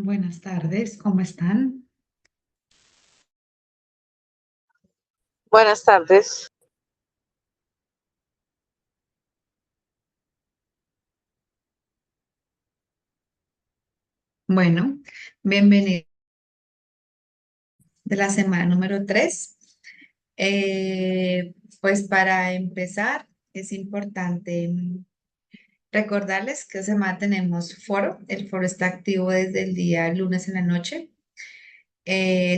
Buenas tardes, ¿cómo están? Buenas tardes. Bueno, bienvenidos de la semana número 3. Pues para empezar, es importante recordarles que esta semana tenemos foro. El foro está activo desde el día lunes en la noche.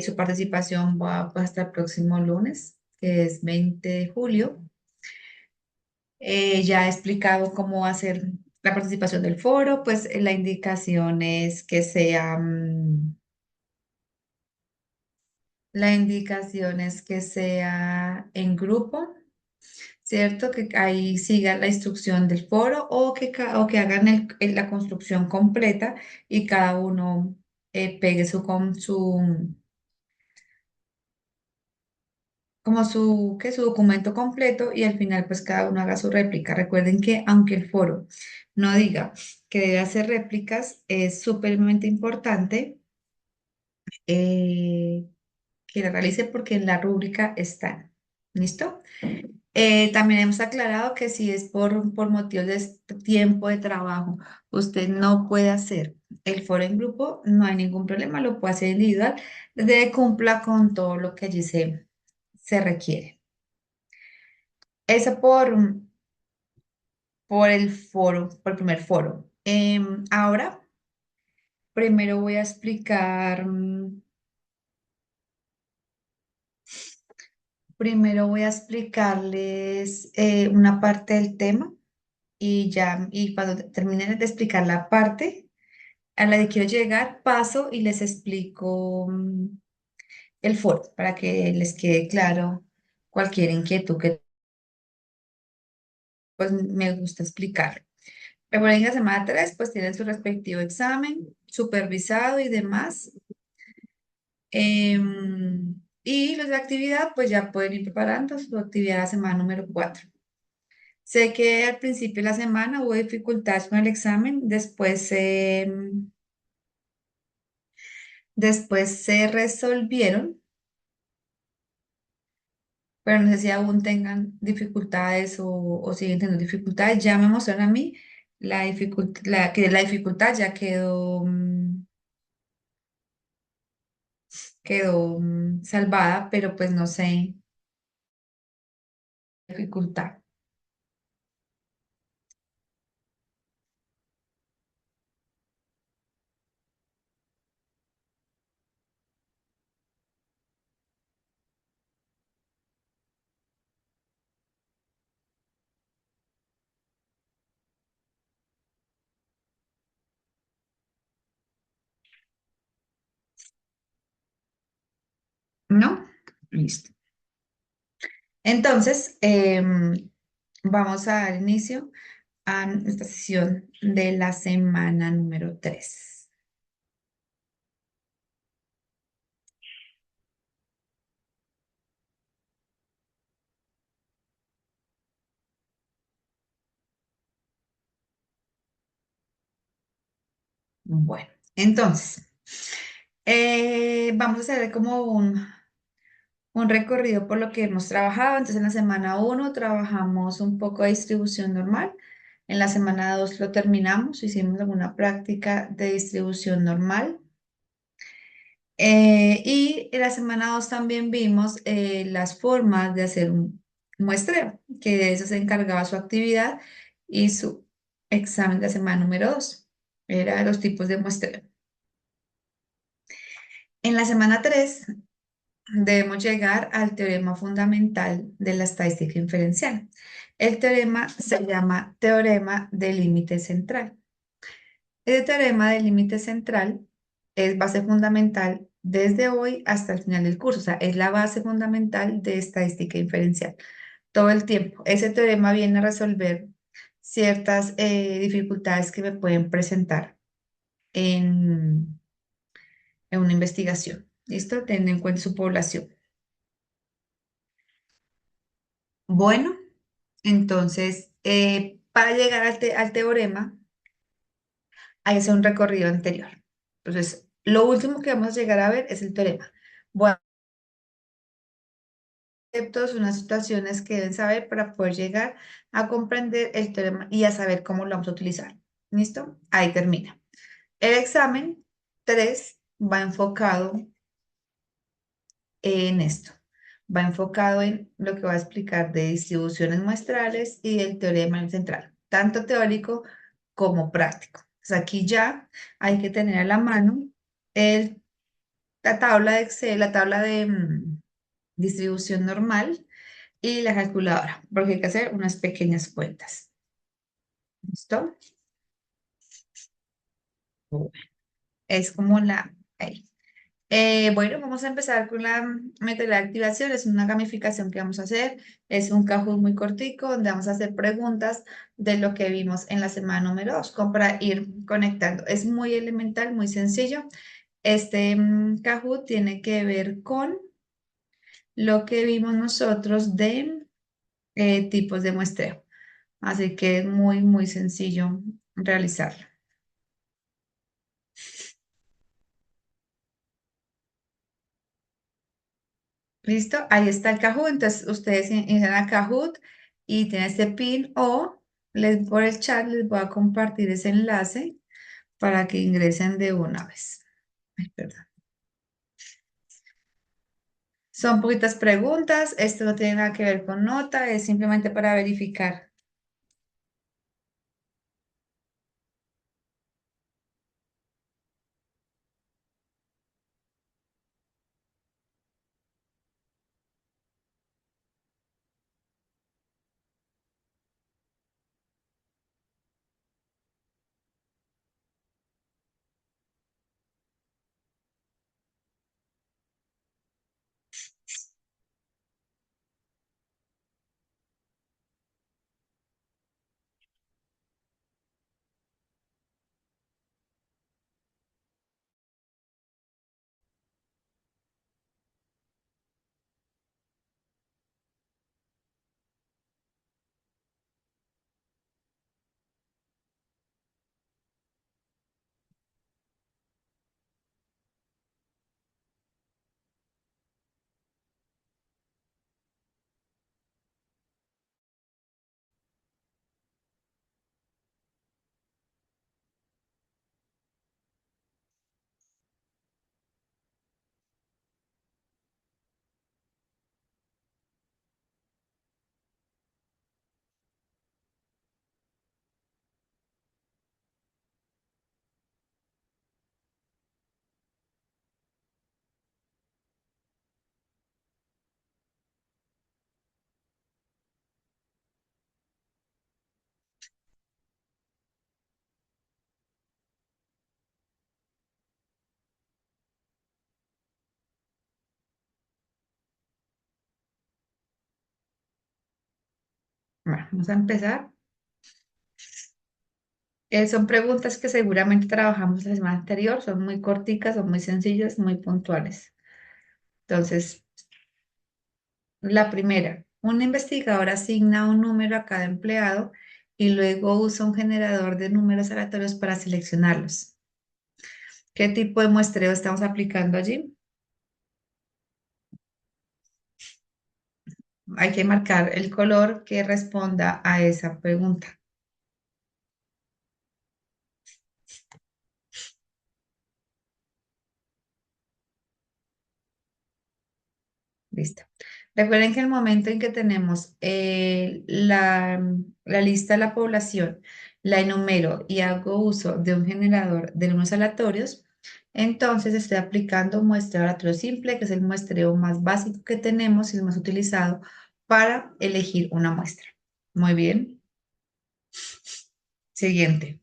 Su participación va hasta el próximo lunes, que es 20 de julio. Ya he explicado cómo hacer la participación del foro, pues la indicación es que sea... La indicación es que sea en grupo, ¿cierto? Que ahí sigan la instrucción del foro o o que hagan la construcción completa y cada uno pegue su documento completo y al final pues cada uno haga su réplica. Recuerden que aunque el foro no diga que debe hacer réplicas, es supremamente importante eh, que la realice porque en la rúbrica están. ¿Listo? También hemos aclarado que si es por motivos de tiempo de trabajo, usted no puede hacer el foro en grupo, no hay ningún problema, lo puede hacer individual, desde que cumpla con todo lo que allí se requiere. Eso por el foro, por el primer foro. Ahora, primero voy a explicar, primero voy a explicarles una parte del tema y cuando termine de explicar la parte a la que quiero llegar, paso y les explico el foro para que les quede claro cualquier inquietud que pues me gusta explicar. Recuerden que en la semana 3 pues tienen su respectivo examen supervisado y demás. Y los de actividad pues ya pueden ir preparando su actividad la semana número 4. Sé que al principio de la semana hubo dificultades con el examen, después se resolvieron, pero no sé si aún tengan dificultades o siguen teniendo dificultades. Ya me mostraron a mí que la dificultad ya quedó salvada, pero pues no sé, dificultad. ¿No? Listo. Entonces, vamos a dar inicio a esta sesión de la semana número 3. Bueno, entonces, vamos a hacer como un recorrido por lo que hemos trabajado. Entonces, en la semana 1 trabajamos un poco de distribución normal. En la semana 2 lo terminamos, hicimos alguna práctica de distribución normal. Y en la semana 2 también vimos las formas de hacer un muestreo, que de eso se encargaba su actividad y su examen de la semana número 2. Era de los tipos de muestreo. En la semana 3 debemos llegar al teorema fundamental de la estadística inferencial. El teorema se llama teorema del límite central. El teorema del límite central es base fundamental desde hoy hasta el final del curso, o sea, es la base fundamental de estadística inferencial. Todo el tiempo. Ese teorema viene a resolver ciertas dificultades que me pueden presentar en, en una investigación. ¿Listo? Teniendo en cuenta su población. Bueno. Entonces, para llegar al teorema, hay que hacer un recorrido anterior. Entonces, Lo último que vamos a llegar a ver es el teorema. Bueno, conceptos, unas situaciones que deben saber para poder llegar a comprender el teorema y a saber cómo lo vamos a utilizar. ¿Listo? Ahí termina. El examen 3 va enfocado en esto. Va enfocado en lo que va a explicar de distribuciones muestrales y del teorema central, tanto teórico como práctico. Pues aquí ya hay que tener a la mano el, la tabla de Excel, la tabla de distribución normal y la calculadora, porque hay que hacer unas pequeñas cuentas. ¿Listo? Bueno, es como la... ahí. Bueno, vamos a empezar con la método de activación. Es una gamificación que vamos a hacer. Es un Kahoot muy cortico donde vamos a hacer preguntas de lo que vimos en la semana número 2, como para ir conectando. Es muy elemental, muy sencillo. Este Kahoot tiene que ver con lo que vimos nosotros de tipos de muestreo. Así que es muy, muy sencillo realizarlo. ¿Listo? Ahí está el Kahoot. Entonces, ustedes inician a Kahoot y tienen este pin o por el chat les voy a compartir ese enlace para que ingresen de una vez. Ay, perdón. Son poquitas preguntas. Esto no tiene nada que ver con nota, es simplemente para verificar. Bueno, vamos a empezar. Son preguntas que seguramente trabajamos la semana anterior, son muy corticas, son muy sencillas, muy puntuales. Entonces, la primera, un investigador asigna un número a cada empleado y luego usa un generador de números aleatorios para seleccionarlos. ¿Qué tipo de muestreo estamos aplicando allí? Hay que marcar el color que responda a esa pregunta. Listo. Recuerden que el momento en que tenemos la lista de la población, la enumero y hago uso de un generador de números aleatorios, entonces estoy aplicando un muestreo aleatorio simple, que es el muestreo más básico que tenemos y el más utilizado para elegir una muestra. Muy bien. Siguiente.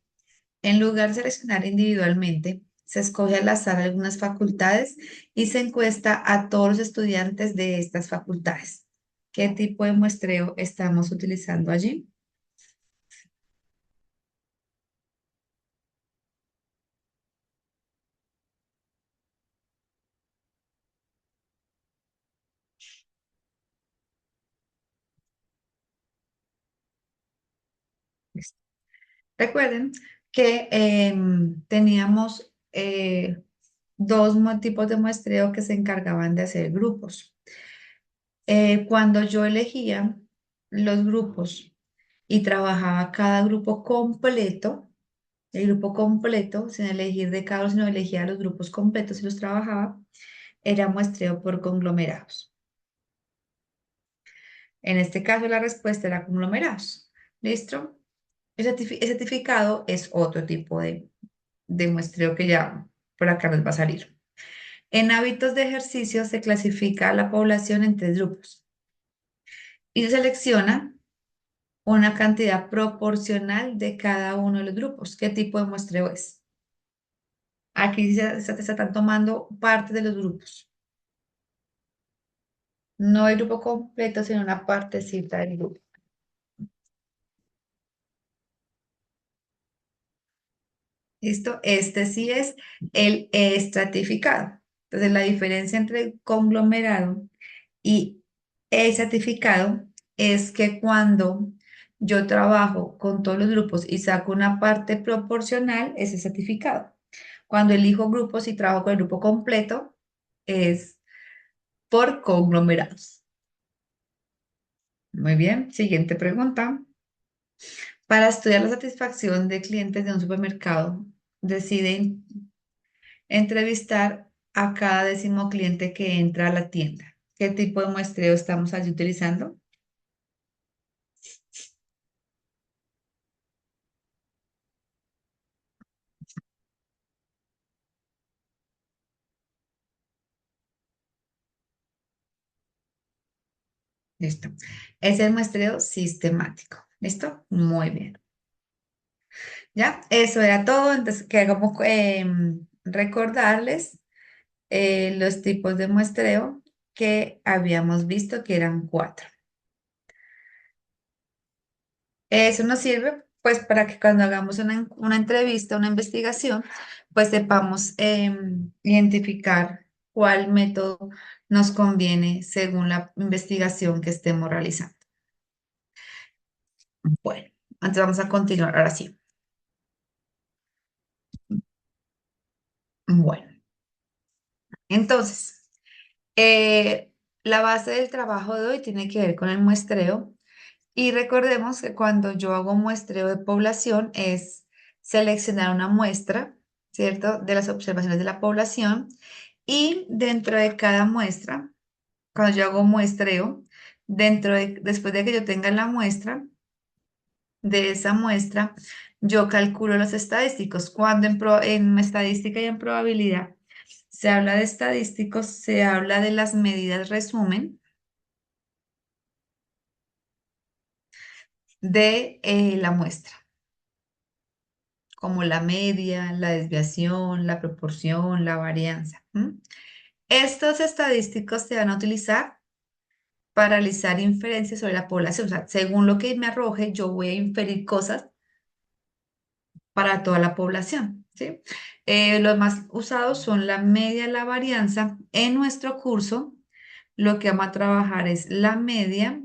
En lugar de seleccionar individualmente, se escoge al azar algunas facultades y se encuesta a todos los estudiantes de estas facultades. ¿Qué tipo de muestreo estamos utilizando allí? Listo. Recuerden que teníamos tipos de muestreo que se encargaban de hacer grupos. Cuando yo elegía los grupos y trabajaba cada grupo completo, el grupo completo, sin elegir de cada uno, sino elegía los grupos completos y los trabajaba, era muestreo por conglomerados. En este caso, la respuesta era conglomerados. ¿Listo? El certificado es otro tipo de muestreo que ya por acá nos va a salir. En hábitos de ejercicio se clasifica a la población en tres grupos y se selecciona una cantidad proporcional de cada uno de los grupos. ¿Qué tipo de muestreo es? Aquí se están tomando parte de los grupos. No el grupo completo, sino una partecita del grupo. ¿Listo? Este sí es el estratificado. Entonces, la diferencia entre el conglomerado y estratificado es que cuando yo trabajo con todos los grupos y saco una parte proporcional, es estratificado. Cuando elijo grupos y trabajo con el grupo completo, es por conglomerados. Muy bien, siguiente pregunta. Para estudiar la satisfacción de clientes de un supermercado, deciden entrevistar a cada décimo cliente que entra a la tienda. ¿Qué tipo de muestreo estamos allí utilizando? Listo. Es el muestreo sistemático. ¿Listo? Muy bien. Ya, eso era todo. Entonces, queremos recordarles los tipos de muestreo que habíamos visto que eran cuatro. Eso nos sirve pues para que cuando hagamos una entrevista, una investigación, pues sepamos identificar cuál método nos conviene según la investigación que estemos realizando. Bueno, entonces vamos a continuar ahora sí. Bueno, entonces, la base del trabajo de hoy tiene que ver con el muestreo. Y recordemos que cuando yo hago muestreo de población es seleccionar una muestra, ¿cierto? De las observaciones de la población y dentro de cada muestra, cuando yo hago muestreo, después de que yo tenga la muestra, de esa muestra, yo calculo los estadísticos. Cuando en estadística y en probabilidad se habla de estadísticos, se habla de las medidas resumen de la muestra, como la media, la desviación, la proporción, la varianza. ¿M? Estos estadísticos se van a utilizar para realizar inferencias sobre la población. O sea, según lo que me arroje, yo voy a inferir cosas para toda la población, ¿sí? Los más usados son la media, la varianza. En nuestro curso, lo que vamos a trabajar es la media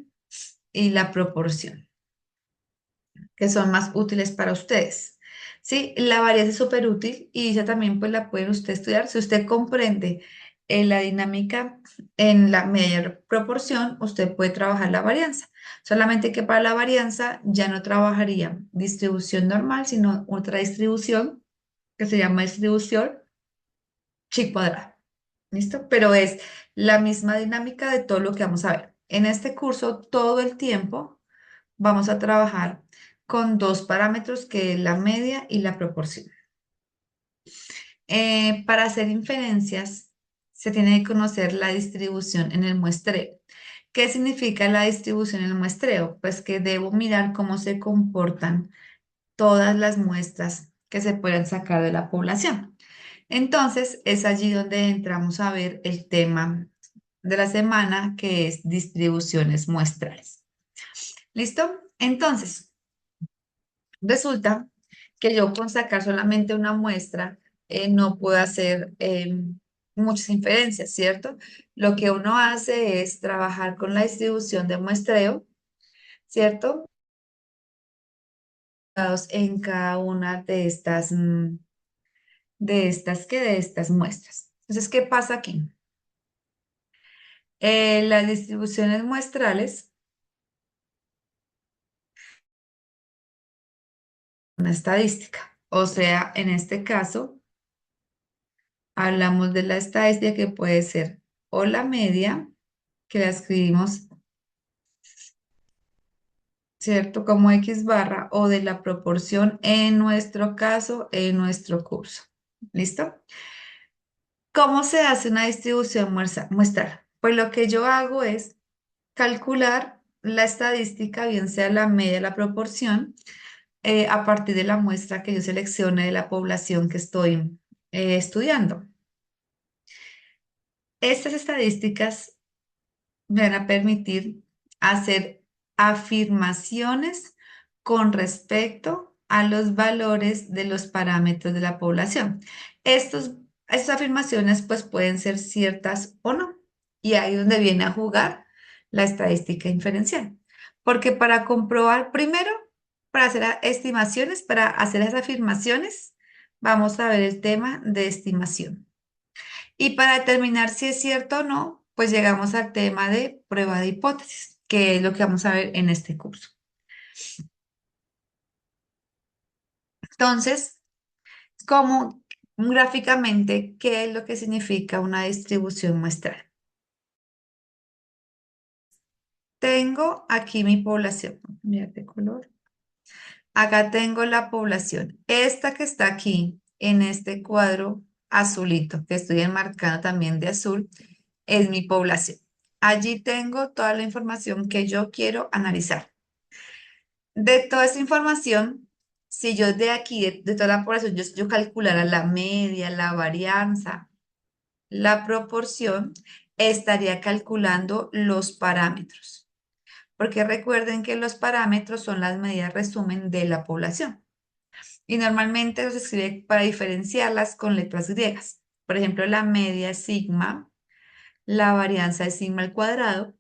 y la proporción, que son más útiles para ustedes. Sí, la varianza es súper útil y ella también pues la pueden usted estudiar. Si usted comprende la dinámica en la media proporción, usted puede trabajar la varianza. Solamente que para la varianza ya no trabajaría distribución normal, sino otra distribución que se llama distribución chi cuadrada. ¿Listo? Pero es la misma dinámica de todo lo que vamos a ver. En este curso, todo el tiempo vamos a trabajar con dos parámetros que es la media y la proporción. Para hacer inferencias se tiene que conocer la distribución en el muestreo. ¿Qué significa la distribución en el muestreo? Pues que debo mirar cómo se comportan todas las muestras que se puedan sacar de la población. Entonces, es allí donde entramos a ver el tema de la semana, que es distribuciones muestrales. ¿Listo? Entonces, resulta que yo con sacar solamente una muestra no puedo hacer muchas inferencias, ¿cierto? Lo que uno hace es trabajar con la distribución de muestreo, ¿cierto? En cada una de estas de estas muestras. Entonces, ¿qué pasa aquí? Las distribuciones muestrales, una estadística. O sea, en este caso, hablamos de la estadística que puede ser o la media, que la escribimos, ¿cierto? Como X barra, o de la proporción en nuestro caso, en nuestro curso. ¿Listo? ¿Cómo se hace una distribución muestral? Pues lo que yo hago es calcular la estadística, bien sea la media, la proporción, a partir de la muestra que yo seleccione de la población que estoy estudiando. Estas estadísticas me van a permitir hacer afirmaciones con respecto a los valores de los parámetros de la población. Estas afirmaciones pues pueden ser ciertas o no. Y ahí es donde viene a jugar la estadística inferencial. Porque para comprobar primero, para hacer estimaciones, para hacer las afirmaciones, vamos a ver el tema de estimación. Y para determinar si es cierto o no, pues llegamos al tema de prueba de hipótesis, que es lo que vamos a ver en este curso. Entonces, como gráficamente, ¿qué es lo que significa una distribución muestral? Tengo aquí mi población. Mira de color. Acá tengo la población. Esta que está aquí en este cuadro azulito, que estoy enmarcando también de azul, es mi población. Allí tengo toda la información que yo quiero analizar. De toda esa información, si yo de aquí, de toda la población, yo calculara la media, la varianza, la proporción, estaría calculando los parámetros. Porque recuerden que los parámetros son las medidas resumen de la población. Y normalmente los escribe para diferenciarlas con letras griegas. Por ejemplo, la media es sigma, la varianza es sigma al cuadrado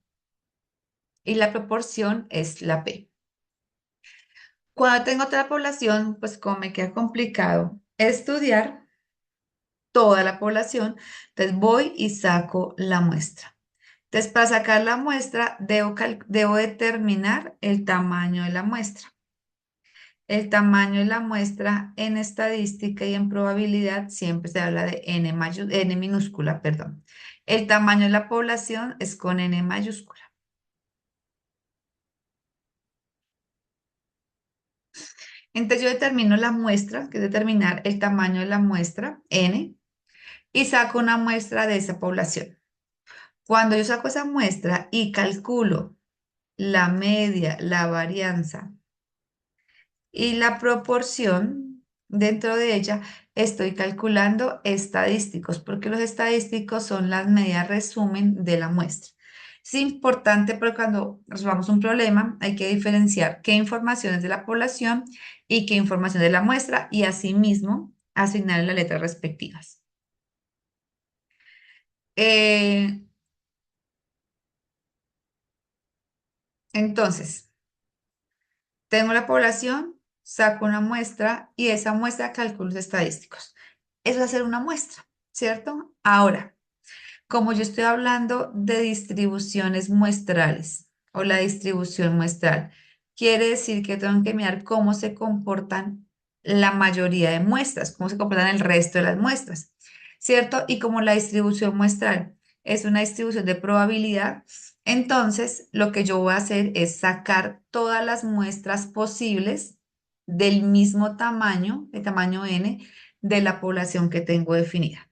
y la proporción es la p. Cuando tengo otra población, pues como me queda complicado estudiar toda la población, entonces voy y saco la muestra. Entonces, para sacar la muestra, debo determinar el tamaño de la muestra. El tamaño de la muestra en estadística y en probabilidad siempre se habla de N minúscula, perdón. El tamaño de la población es con N mayúscula. Entonces yo determino la muestra, que es determinar el tamaño de la muestra, N, y saco una muestra de esa población. Cuando yo saco esa muestra y calculo la media, la varianza y la proporción dentro de ella, estoy calculando estadísticos, porque los estadísticos son las medidas resumen de la muestra. Es importante porque cuando resolvamos un problema hay que diferenciar qué información es de la población y qué información es de la muestra y asimismo asignar las letras respectivas. Eh, entonces, tengo la población, saco una muestra y esa muestra calculo los estadísticos. Eso es hacer una muestra, ¿cierto? Ahora, como yo estoy hablando de distribuciones muestrales o la distribución muestral, quiere decir que tengo que mirar cómo se comportan la mayoría de muestras, cómo se comportan el resto de las muestras, ¿cierto? Y como la distribución muestral es una distribución de probabilidad, entonces lo que yo voy a hacer es sacar todas las muestras posibles del mismo tamaño, de tamaño n, de la población que tengo definida.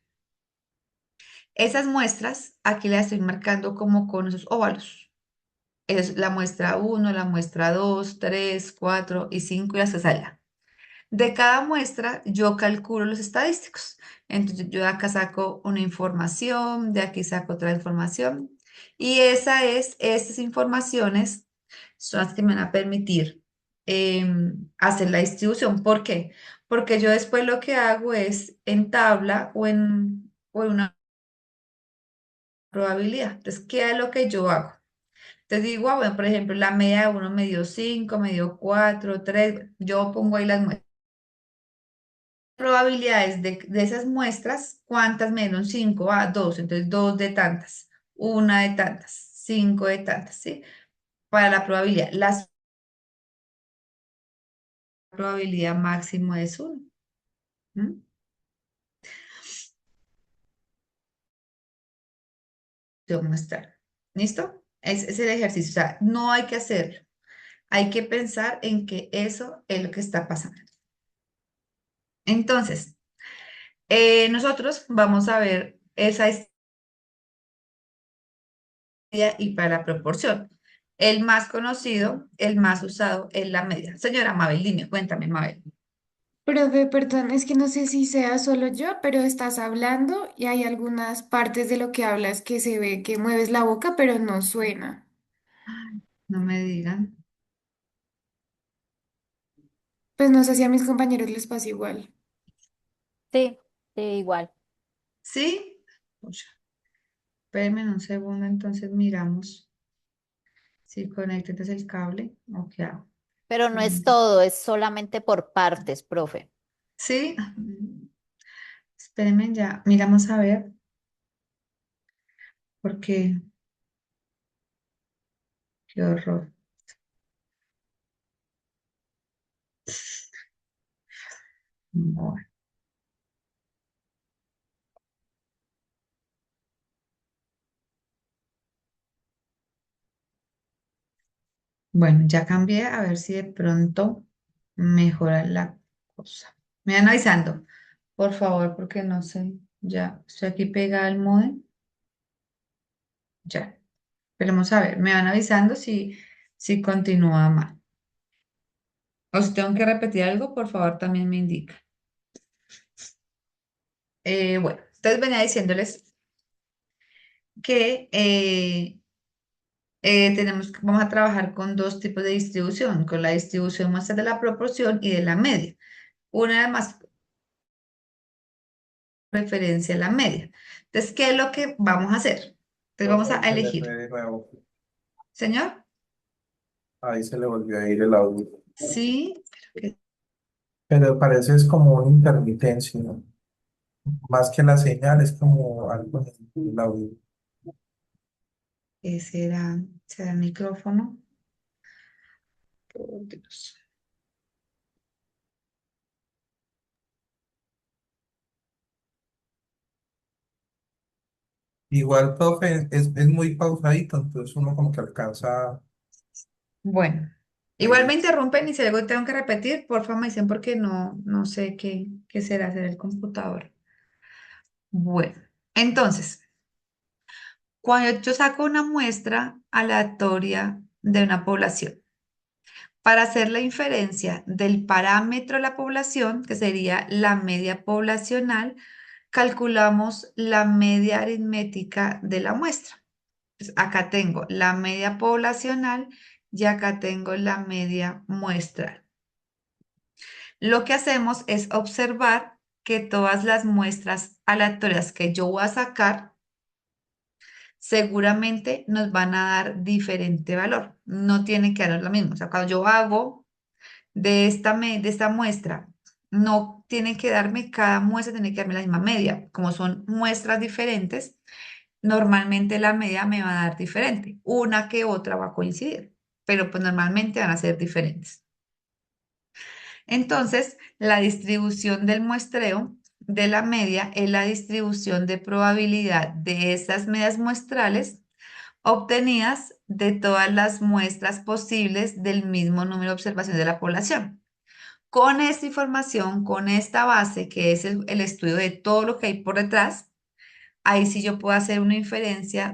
Esas muestras, aquí las estoy marcando como con esos óvalos. Es la muestra uno, la muestra 2, 3, 4 y 5 y hasta salga. De cada muestra yo calculo los estadísticos. Entonces yo de acá saco una información, de aquí saco otra información. Y estas informaciones son las que me van a permitir hacer la distribución. ¿Por qué? Porque yo después lo que hago es en tabla o en una probabilidad. Entonces, ¿qué es lo que yo hago? Te digo, bueno, por ejemplo, la media de uno me dio 5, me dio 4, 3. Yo pongo ahí las muestras. probabilidades de esas muestras, ¿cuántas me dieron? 5 a 2, entonces 2 de tantas, una de tantas, 5 de tantas, ¿sí? Para la probabilidad. La probabilidad máximo es 1. Te voy a mostrar. ¿Listo? Es el ejercicio. O sea, no hay que hacerlo. Hay que pensar en que eso es lo que está pasando. Entonces, nosotros vamos a ver esa historia y para la proporción. El más conocido, el más usado es la media. Señora Mabel, dime, cuéntame, Mabel. Profe, perdón, es que no sé si sea solo yo, pero estás hablando y hay algunas partes de lo que hablas que se ve que mueves la boca, pero no suena. No me digan. Pues no sé si a mis compañeros les pasa igual. Sí, sí, igual. ¿Sí? Pucha, espérenme un segundo, entonces miramos si conecta entonces el cable o qué hago. Pero no es todo, es solamente por partes, profe. ¿Sí? Espérenme ya. Miramos a ver, porque qué horror. Bueno, bueno, ya cambié a ver si de pronto mejora la cosa. Me van avisando, por favor, porque no sé. Ya, estoy aquí pegada al modem. Ya, esperemos a ver. Me van avisando si continúa mal. O si tengo que repetir algo, por favor, también me indica. Bueno, entonces venía diciéndoles que vamos a trabajar con dos tipos de distribución, con la distribución muestra de la proporción y de la media. Una de más referencia a la media. Entonces, ¿qué es lo que vamos a hacer? Entonces, vamos a Se le fue elegir. de nuevo. Señor, Ahí se le volvió a ir el audio. sí, Pero parece es como una intermitencia, ¿no? Más que la señal, es como algo en el audio. ¿qué será el micrófono? Por Dios. Igual, profe, es muy pausadito, entonces uno como que alcanza Bueno, igual ahí. me interrumpen y si algo tengo que repetir, por favor me dicen porque no sé qué será el computador. Bueno, entonces, cuando yo saco una muestra aleatoria de una población, para hacer la inferencia del parámetro de la población, que sería la media poblacional, calculamos la media aritmética de la muestra. Pues acá tengo la media poblacional y acá tengo la media muestral. Lo que hacemos es observar que todas las muestras aleatorias que yo voy a sacar seguramente nos van a dar diferente valor. No tiene que dar lo mismo. O sea, cuando yo hago de esta muestra, no tiene que darme, cada muestra tiene que darme la misma media. Como son muestras diferentes, normalmente la media me va a dar diferente. Una que otra va a coincidir, pero pues normalmente van a ser diferentes. Entonces, la distribución del muestreo de la media es la distribución de probabilidad de esas medias muestrales obtenidas de todas las muestras posibles del mismo número de observaciones de la población. Con esta información, con esta base, que es el estudio de todo lo que hay por detrás, ahí sí yo puedo hacer una inferencia.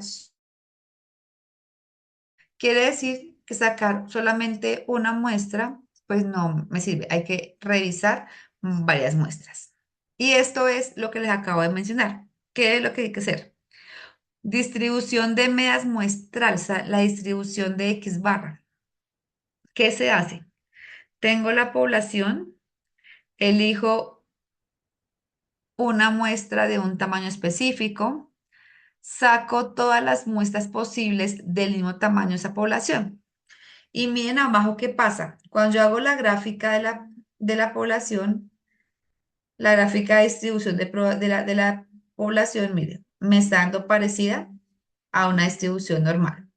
Quiere decir que sacar solamente una muestra, pues no me sirve. Hay que revisar varias muestras. Y esto es lo que les acabo de mencionar. ¿Qué es lo que hay que hacer? Distribución de medias muestrales, o sea, la distribución de X barra. ¿Qué se hace? Tengo la población, elijo una muestra de un tamaño específico, saco todas las muestras posibles del mismo tamaño de esa población. Y miren abajo qué pasa. Cuando yo hago la gráfica de la población, la gráfica de distribución de la población, mire, me está dando parecida a una distribución normal.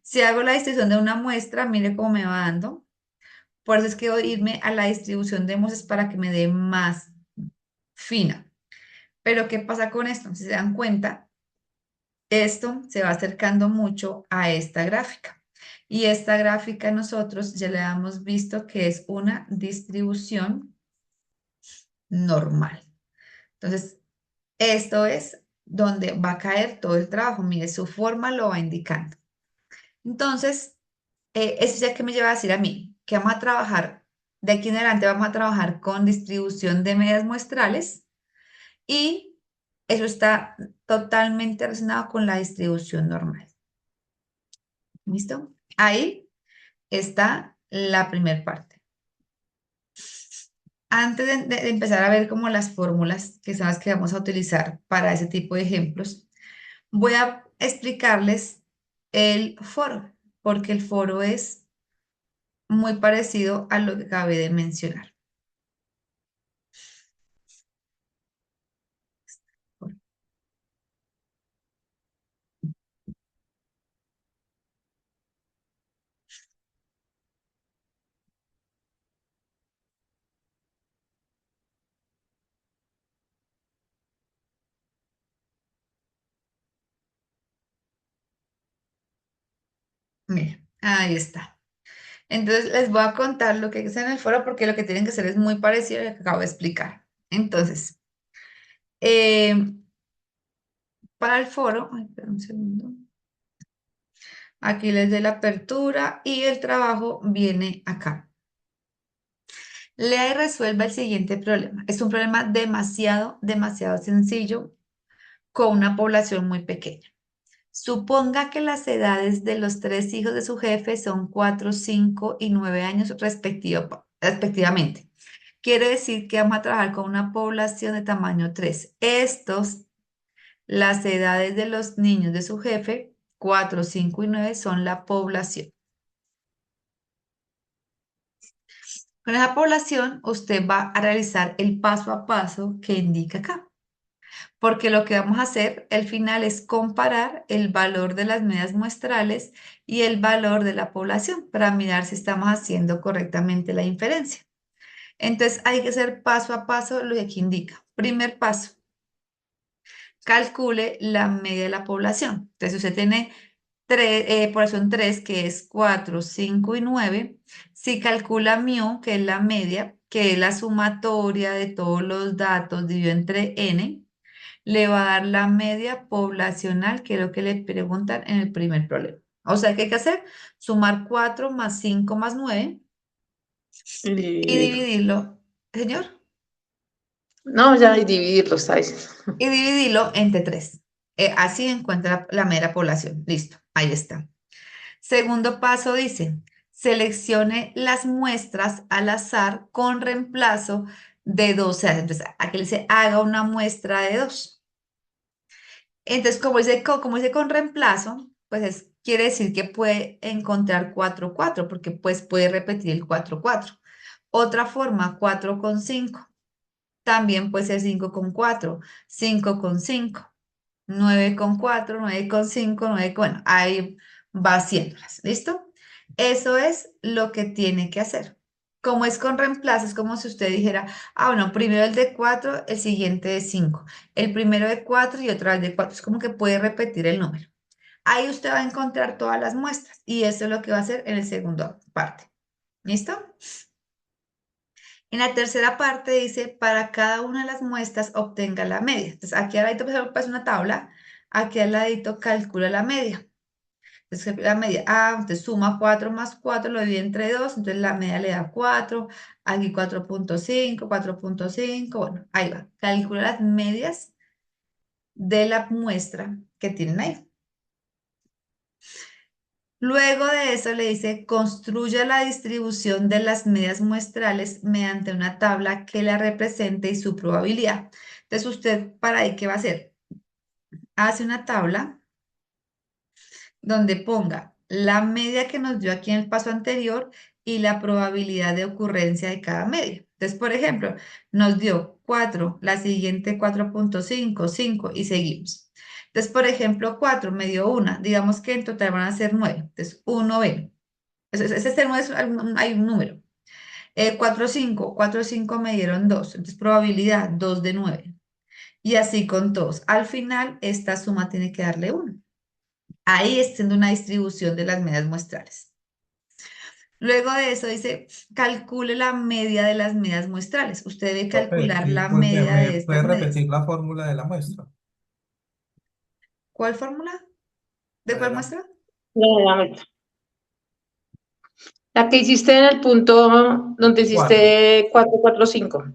Si hago la distribución de una muestra, mire cómo me va dando. Por eso es que voy a irme a la distribución de muestras para que me dé más fina. Pero ¿qué pasa con esto? Si se dan cuenta, esto se va acercando mucho a esta gráfica. Y esta gráfica nosotros ya le hemos visto que es una distribución normal. Entonces, esto es donde va a caer todo el trabajo. Mire, su forma lo va indicando. Entonces, eso ya que me lleva a decir a mí que vamos a trabajar, de aquí en adelante vamos a trabajar con distribución de medias muestrales y eso está totalmente relacionado con la distribución normal. ¿Listo? Ahí está la primera parte. Antes de empezar a ver como las fórmulas que son las que vamos a utilizar para ese tipo de ejemplos, voy a explicarles el foro, porque el foro es muy parecido a lo que acabé de mencionar. Miren, ahí está. Entonces les voy a contar lo que es en el foro porque lo que tienen que hacer es muy parecido a lo que acabo de explicar. Entonces, eh, para el foro, ay, espera un segundo. Aquí les doy la apertura y el trabajo viene acá. Lea y resuelva el siguiente problema. Es un problema demasiado sencillo con una población muy pequeña. Suponga que las edades de los tres hijos de su jefe son 4, 5 y 9 años respectivamente. Quiere decir que vamos a trabajar con una población de tamaño 3. Las edades de los niños de su jefe, 4, 5 y 9, son la población. Con esa población, usted va a realizar el paso a paso que indica acá. Porque lo que vamos a hacer, al final, es comparar el valor de las medidas muestrales y el valor de la población para mirar si estamos haciendo correctamente la inferencia. Entonces, hay que hacer paso a paso lo que aquí indica. Primer paso, calcule la media de la población. Entonces, usted tiene población 3, que es 4, 5 y 9. Si calcula mu, que es la media, que es la sumatoria de todos los datos dividido entre n, le va a dar la media poblacional, que es lo que le preguntan en el primer problema. O sea, ¿qué hay que hacer? Sumar 4 más 5 más 9 Y y dividirlo. dividirlo, señor, No, ya, y dividirlo, está diciendo. y dividirlo entre 3. Así encuentra la media población. Listo, ahí está. Segundo paso dice, seleccione las muestras al azar con reemplazo de 2. Entonces, aquí le dice, haga una muestra de 2. Entonces, como dice con reemplazo, pues quiere decir que puede encontrar 4 4 porque pues puede repetir el 4 4. Otra forma, 4 con 5. También puede ser 5 con 4, 5 con 5, 9 con 4, 9 con 5, 9 con... Bueno, ahí va haciéndolas, ¿listo? Eso es lo que tiene que hacer. Como es con reemplazo, es como si usted dijera, ah, bueno, primero el de 4, el siguiente de 5, el primero de 4 y otra vez de 4. Es como que puede repetir el número. Ahí usted va a encontrar todas las muestras y eso es lo que va a hacer en el segundo parte. ¿Listo? En la tercera parte dice, para cada una de las muestras obtenga la media. Entonces, aquí al ladito pues, una tabla, aquí al ladito calcula la media. Entonces, la media, usted suma 4 más 4, lo divide entre 2, entonces la media le da 4, aquí 4.5, 4.5, bueno, ahí va. Calcula las medias de la muestra que tienen ahí. Luego de eso le dice, construya la distribución de las medias muestrales mediante una tabla que la represente y su probabilidad. Entonces, usted para ahí, ¿qué va a hacer? Hace una tabla donde ponga la media que nos dio aquí en el paso anterior y la probabilidad de ocurrencia de cada media. Entonces, por ejemplo, nos dio 4, la siguiente 4,5, 5 y seguimos. Entonces, por ejemplo, 4 me dio una, digamos que en total van a ser 9. Entonces, 1 ven. Ese 9 hay un número. 4, 5, 4, 5 me dieron 2. Entonces, probabilidad 2 de 9. Y así con todos. Al final, esta suma tiene que darle 1. Ahí está siendo una distribución de las medias muestrales. Luego de eso dice, calcule la media de las medias muestrales. Usted debe Profe, calcular la disculpe, media ¿me de puede estas medias. repetir la fórmula de la muestra? ¿Cuál fórmula? ¿De La de cuál la... muestra? La, la que hiciste en el punto donde 4. hiciste 4, 4, 5.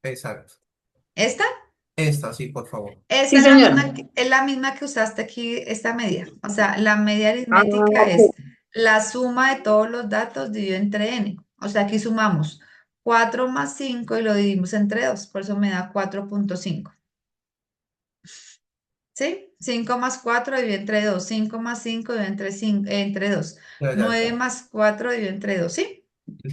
Exacto. ¿Esta? Esta sí, por favor. Sí, Esa señora. es la misma que usaste aquí, esta media. O sea, la media Ah, aritmética es ok. la suma de todos los datos dividido entre n. O sea, aquí sumamos 4 más 5 y lo dividimos entre 2. Por eso me da 4,5. ¿Sí? 5 más 4 dividido entre 2. 5 más 5 dividido entre, 5, entre 2. Ya, ya, 9 ya. más 4 dividido entre 2. ¿Sí?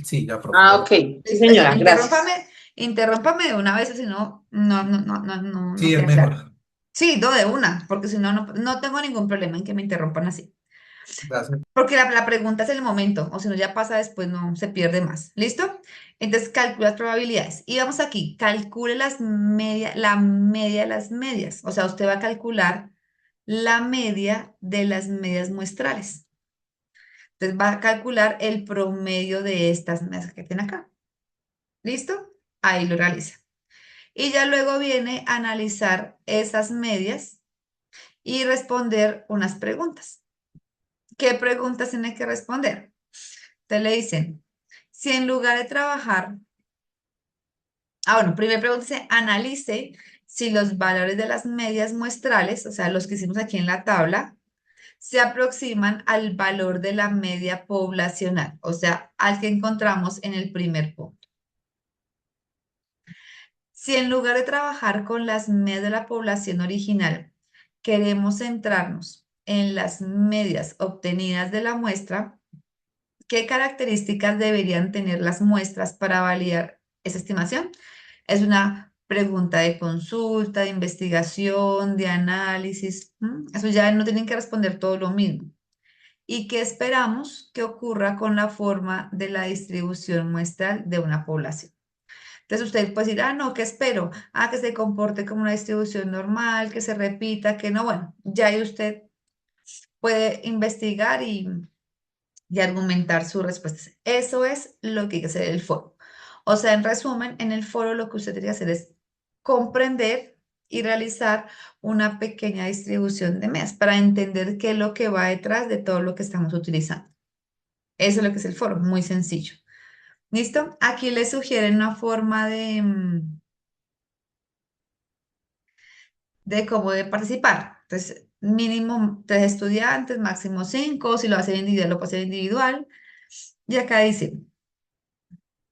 Sí, ya, profe, Ah, ya. ok. Sí, Listo, eso. señora. Gracias. Interrúmpame de una vez, o si no, no Sí, es queda claro. mejor. Sí, do de una, porque si no, no tengo ningún problema en que me interrumpan así. Gracias. Porque la pregunta es el momento, o si no, ya pasa después, no se pierde más. ¿Listo? Entonces, calcula las probabilidades. Y vamos aquí, calcule la media de las medias. O sea, usted va a calcular la media de las medias muestrales. Entonces, va a calcular el promedio de estas medias que tiene acá. ¿Listo? Ahí lo realiza. Y ya luego viene a analizar esas medias y responder unas preguntas. ¿Qué preguntas tiene que responder? Te le dicen, si en lugar de trabajar, bueno, primera pregunta dice, analice si los valores de las medias muestrales, o sea, los que hicimos aquí en la tabla, se aproximan al valor de la media poblacional, o sea, al que encontramos en el primer punto. Si en lugar de trabajar con las medias de la población original, queremos centrarnos en las medias obtenidas de la muestra, ¿qué características deberían tener las muestras para validar esa estimación? Es una pregunta de consulta, de investigación, de análisis. Eso ya no tienen que responder todo lo mismo. ¿Y qué esperamos que ocurra con la forma de la distribución muestral de una población? Entonces usted puede decir, no, ¿qué espero? Que se comporte como una distribución normal, que se repita, que no. Bueno, ya ahí usted puede investigar y argumentar sus respuestas. Eso es lo que hay que hacer en el foro. O sea, en resumen, en el foro lo que usted tiene que hacer es comprender y realizar una pequeña distribución de medias para entender qué es lo que va detrás de todo lo que estamos utilizando. Eso es lo que es el foro, muy sencillo. ¿Listo? Aquí les sugieren una forma de cómo de participar. Entonces, mínimo 3 estudiantes, máximo 5. Si lo hace individual, lo puede hacer individual. Y acá dice,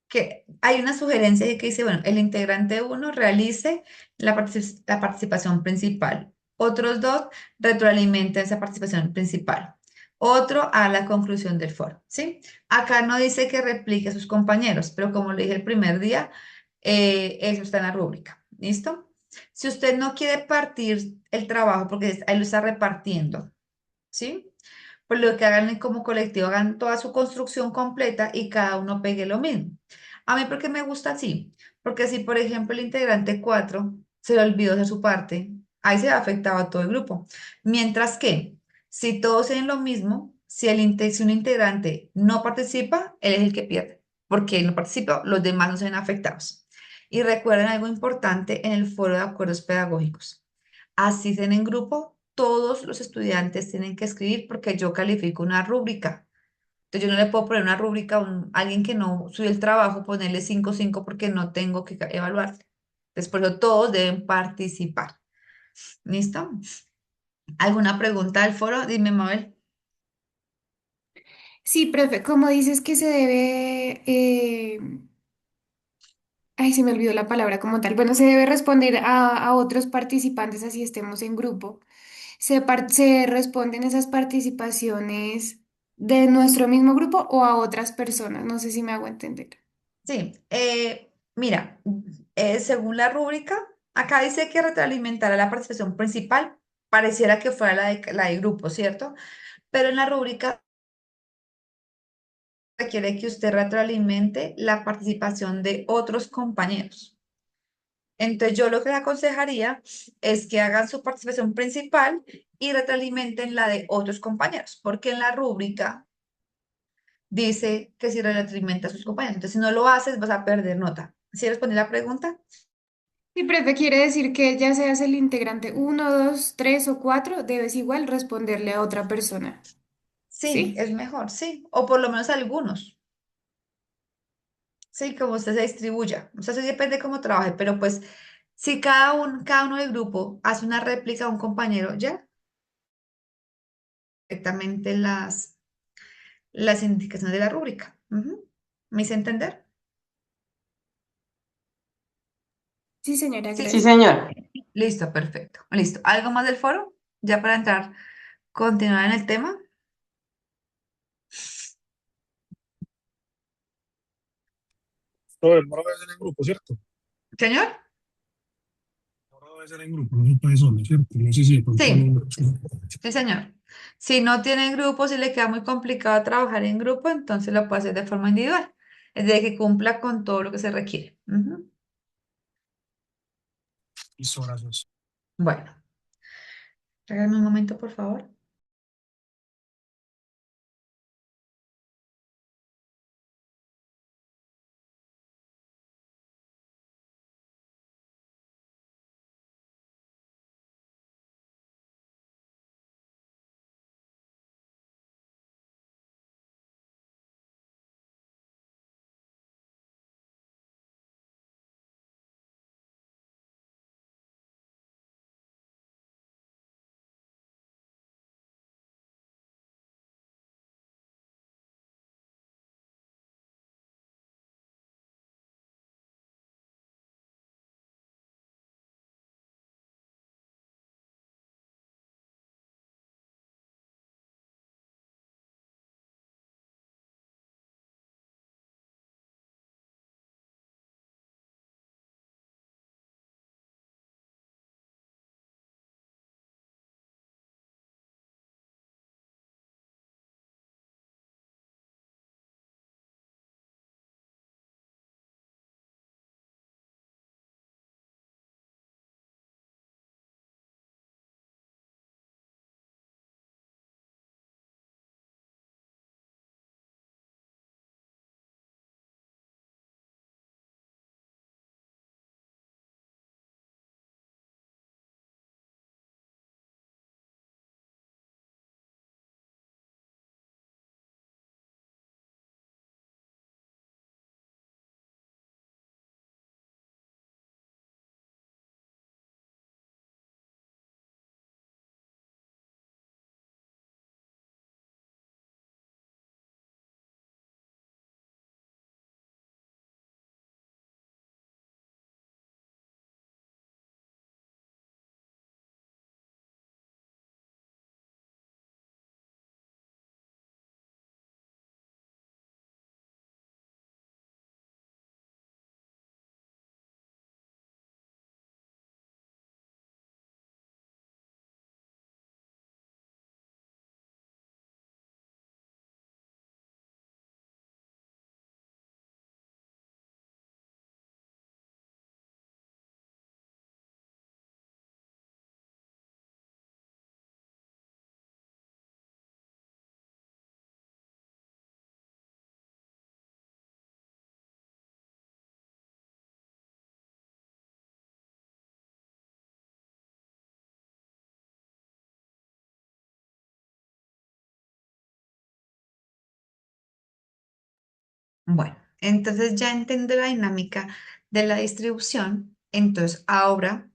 que hay una sugerencia que dice, bueno, el integrante uno realice la participación principal. Otros dos retroalimenten esa participación principal. Otro a la conclusión del foro, ¿sí? Acá no dice que replique a sus compañeros, pero como le dije el primer día, eso está en la rúbrica, ¿listo? Si usted no quiere partir el trabajo porque ahí lo está repartiendo, ¿sí? Pues lo que hagan como colectivo, hagan toda su construcción completa y cada uno pegue lo mismo. A mí, ¿por qué me gusta así? Porque si, por ejemplo, el integrante 4 se le olvidó hacer su parte, ahí se ha afectado a todo el grupo. Mientras que, si todos hacen lo mismo, si un integrante no participa, él es el que pierde. Porque él no participa, los demás no se ven afectados. Y recuerden algo importante en el foro de acuerdos pedagógicos. Así sean en grupo, todos los estudiantes tienen que escribir porque yo califico una rúbrica. Entonces yo no le puedo poner una rúbrica a alguien que no subió el trabajo, ponerle 5 porque no tengo que evaluar. Entonces por eso todos deben participar. ¿Listo? ¿Alguna pregunta del foro? Dime, Mabel. Sí, profe, como dices que se debe, ay, se me olvidó la palabra como tal. Bueno, se debe responder a otros participantes así estemos en grupo. Se responden esas participaciones de nuestro mismo grupo o a otras personas. No sé si me hago entender. Sí, mira, según la rúbrica, acá dice que retroalimentar a la participación principal pareciera que fuera la de grupo, ¿cierto? Pero en la rúbrica requiere que usted retroalimente la participación de otros compañeros. Entonces, yo lo que le aconsejaría es que hagan su participación principal y retroalimenten la de otros compañeros, porque en la rúbrica dice que si retroalimenta a sus compañeros. Entonces, si no lo haces, vas a perder nota. ¿Sí respondí la pregunta? Sí, profe, quiere decir que ya seas el integrante uno, 2, 3 o 4, debes igual responderle a otra persona. Sí, ¿Sí? es mejor, sí. O por lo menos algunos. Sí, como usted se distribuya. O sea, eso depende de cómo trabaje, pero pues si cada uno del grupo hace una réplica a un compañero, ya directamente las indicaciones de la rúbrica. Ujú. ¿Me hice entender? Sí, señora, Sí, Sí, gracias. señora. listo, perfecto. Listo. ¿Algo más del foro? Ya para entrar, continuar en el tema. No, el morado debe ser en grupo, ¿cierto? Señor, El morado debe ser en grupo, no se puede solo, ¿cierto? No sé si de pronto sí, no. sí, señor. Si no tiene grupo, si le queda muy complicado trabajar en grupo, entonces lo puede hacer de forma individual, es de que cumpla con todo lo que se requiere. Ujú. Listo, gracias. Bueno, regálame un momento, por favor. Bueno, entonces ya entiendo la dinámica de la distribución. Entonces, ahora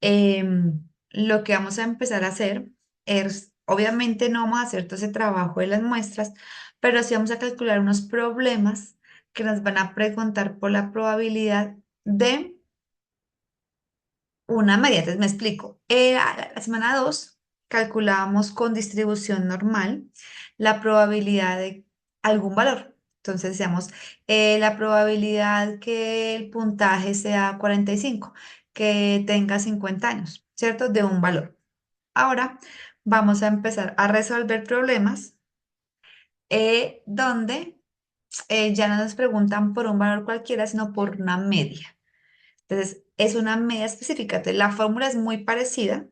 lo que vamos a empezar a hacer es, obviamente no vamos a hacer todo ese trabajo de las muestras, pero sí vamos a calcular unos problemas que nos van a preguntar por la probabilidad de una media. Entonces, me explico. La semana 2 calculábamos con distribución normal la probabilidad de algún valor. Entonces decíamos, la probabilidad que el puntaje sea 45, que tenga 50 años, ¿cierto? De un valor. Ahora vamos a empezar a resolver problemas donde ya no nos preguntan por un valor cualquiera, sino por una media. Entonces, es una media específica. Entonces, la fórmula es muy parecida,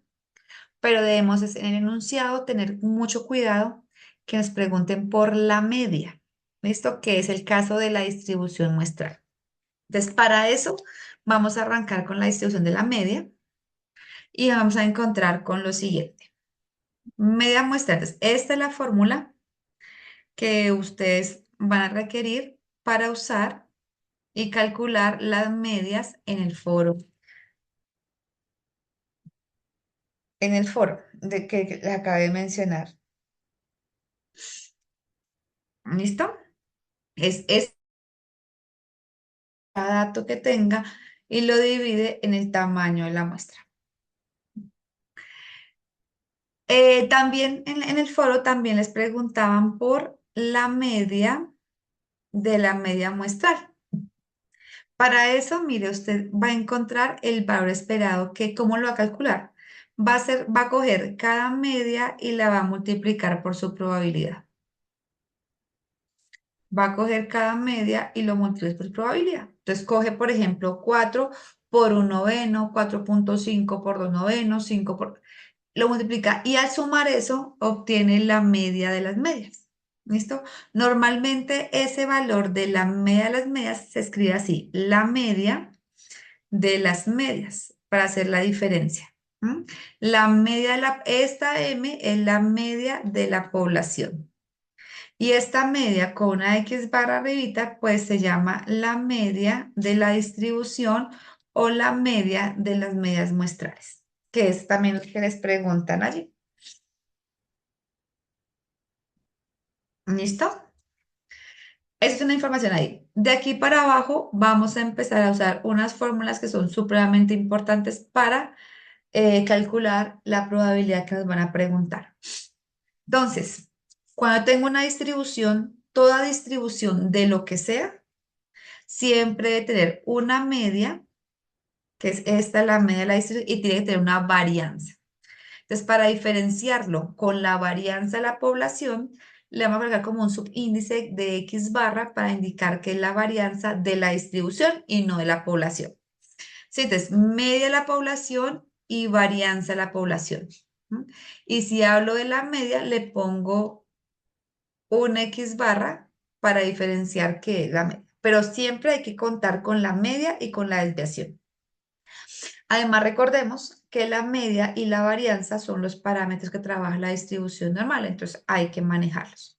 pero debemos en el enunciado tener mucho cuidado que nos pregunten por la media. ¿Listo? Que es el caso de la distribución muestral. Entonces, para eso vamos a arrancar con la distribución de la media y vamos a encontrar con lo siguiente. Media muestral. Entonces, esta es la fórmula que ustedes van a requerir para usar y calcular las medias en el foro de que le acabé de mencionar. ¿Listo? Es cada dato que tenga y lo divide en el tamaño de la muestra. También en el foro también les preguntaban por la media de la media muestral. Para eso, mire, usted va a encontrar el valor esperado que, ¿cómo lo va a calcular? Va a coger cada media y la va a multiplicar por su probabilidad. Va a coger cada media y lo multiplica por probabilidad. Entonces, coge, por ejemplo, 4 por un noveno, 4,5 por 2 novenos, 5 por... Lo multiplica y al sumar eso, obtiene la media de las medias. ¿Listo? Normalmente ese valor de la media de las medias se escribe así, la media de las medias, para hacer la diferencia. ¿M? La media esta M es la media de la población. Y esta media con una X barra arribita, pues se llama la media de la distribución o la media de las medias muestrales, que es también lo que les preguntan allí. ¿Listo? Esa es una información ahí. De aquí para abajo vamos a empezar a usar unas fórmulas que son supremamente importantes para calcular la probabilidad que nos van a preguntar. Entonces, cuando tengo una distribución, toda distribución de lo que sea, siempre debe tener una media, que es esta, la media de la distribución, y tiene que tener una varianza. Entonces, para diferenciarlo con la varianza de la población, le vamos a agregar como un subíndice de X barra para indicar que es la varianza de la distribución y no de la población. Sí, entonces, media de la población y varianza de la población. ¿M? Y si hablo de la media, le pongo un X barra para diferenciar qué es la media. Pero siempre hay que contar con la media y con la desviación. Además, recordemos que la media y la varianza son los parámetros que trabaja la distribución normal, entonces hay que manejarlos.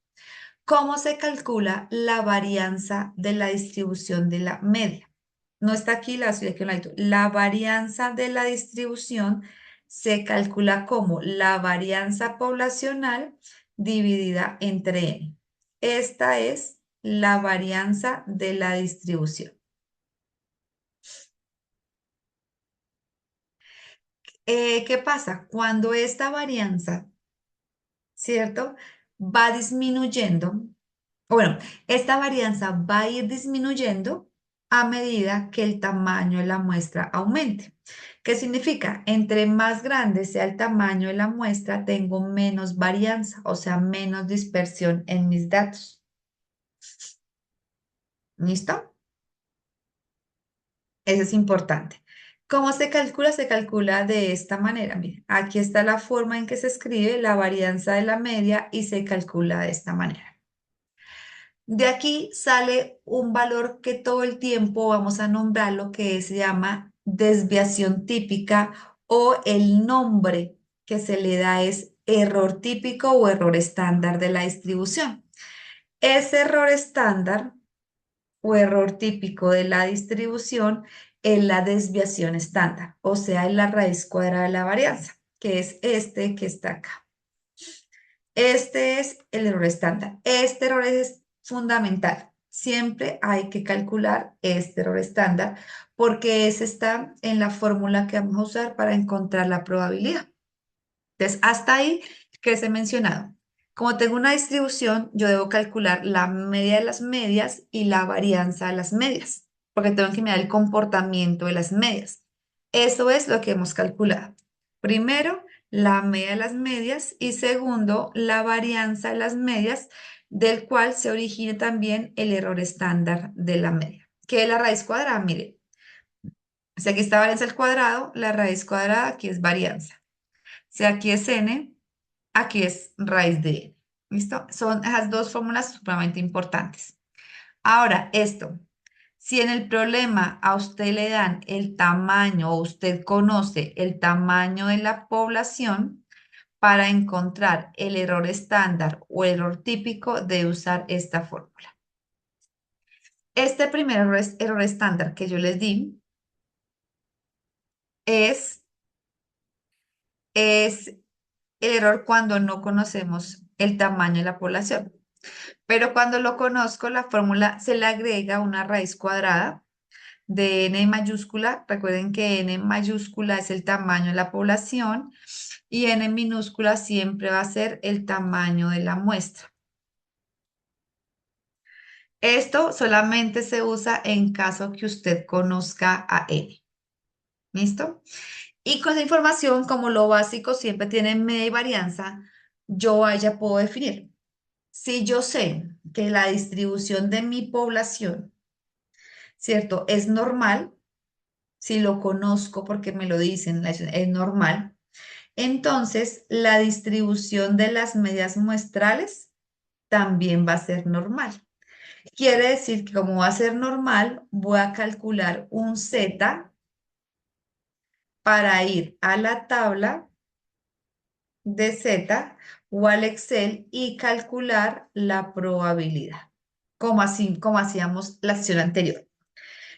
¿Cómo se calcula la varianza de la distribución de la media? No está aquí, la estoy aquí a un ladito. La varianza de la distribución se calcula como la varianza poblacional dividida entre n. Esta es la varianza de la distribución. ¿Qué pasa? Cuando esta varianza, ¿cierto? Va disminuyendo, o bueno, esta varianza va a ir disminuyendo a medida que el tamaño de la muestra aumente. ¿Qué significa? Entre más grande sea el tamaño de la muestra, tengo menos varianza, o sea, menos dispersión en mis datos. ¿Listo? Eso es importante. ¿Cómo se calcula? Se calcula de esta manera. Miren, aquí está la forma en que se escribe la varianza de la media y se calcula de esta manera. De aquí sale un valor que todo el tiempo vamos a nombrarlo que se llama desviación típica o el nombre que se le da es error típico o error estándar de la distribución. Ese error estándar o error típico de la distribución es la desviación estándar, o sea, es la raíz cuadrada de la varianza, que es este que está acá. Este es el error estándar. Este error es fundamental. Siempre hay que calcular este error estándar porque ese está en la fórmula que vamos a usar para encontrar la probabilidad. Entonces, hasta ahí que se ha mencionado. Como tengo una distribución, yo debo calcular la media de las medias y la varianza de las medias, porque tengo que mirar el comportamiento de las medias. Eso es lo que hemos calculado. Primero, la media de las medias y segundo, la varianza de las medias, del cual se origina también el error estándar de la media, que es la raíz cuadrada. Mire, si aquí está varianza al cuadrado, la raíz cuadrada aquí es varianza. Si aquí es n, aquí es raíz de n. ¿Listo? Son esas dos fórmulas supremamente importantes. Ahora, esto, si en el problema a usted le dan el tamaño o usted conoce el tamaño de la población, para encontrar el error estándar o el error típico de usar esta fórmula. Este primer error estándar que yo les di es el error cuando no conocemos el tamaño de la población. Pero cuando lo conozco, la fórmula se le agrega una raíz cuadrada de n mayúscula. Recuerden que n mayúscula es el tamaño de la población y n minúscula siempre va a ser el tamaño de la muestra. Esto solamente se usa en caso que usted conozca a n. ¿Listo? Y con esa información, como lo básico siempre tiene media y varianza, yo ahí ya puedo definir. Si yo sé que la distribución de mi población, ¿cierto? Es normal, si lo conozco porque me lo dicen, es normal, entonces la distribución de las medias muestrales también va a ser normal. Quiere decir que como va a ser normal, voy a calcular un Z para ir a la tabla de Z o al Excel y calcular la probabilidad, como hacíamos la acción anterior.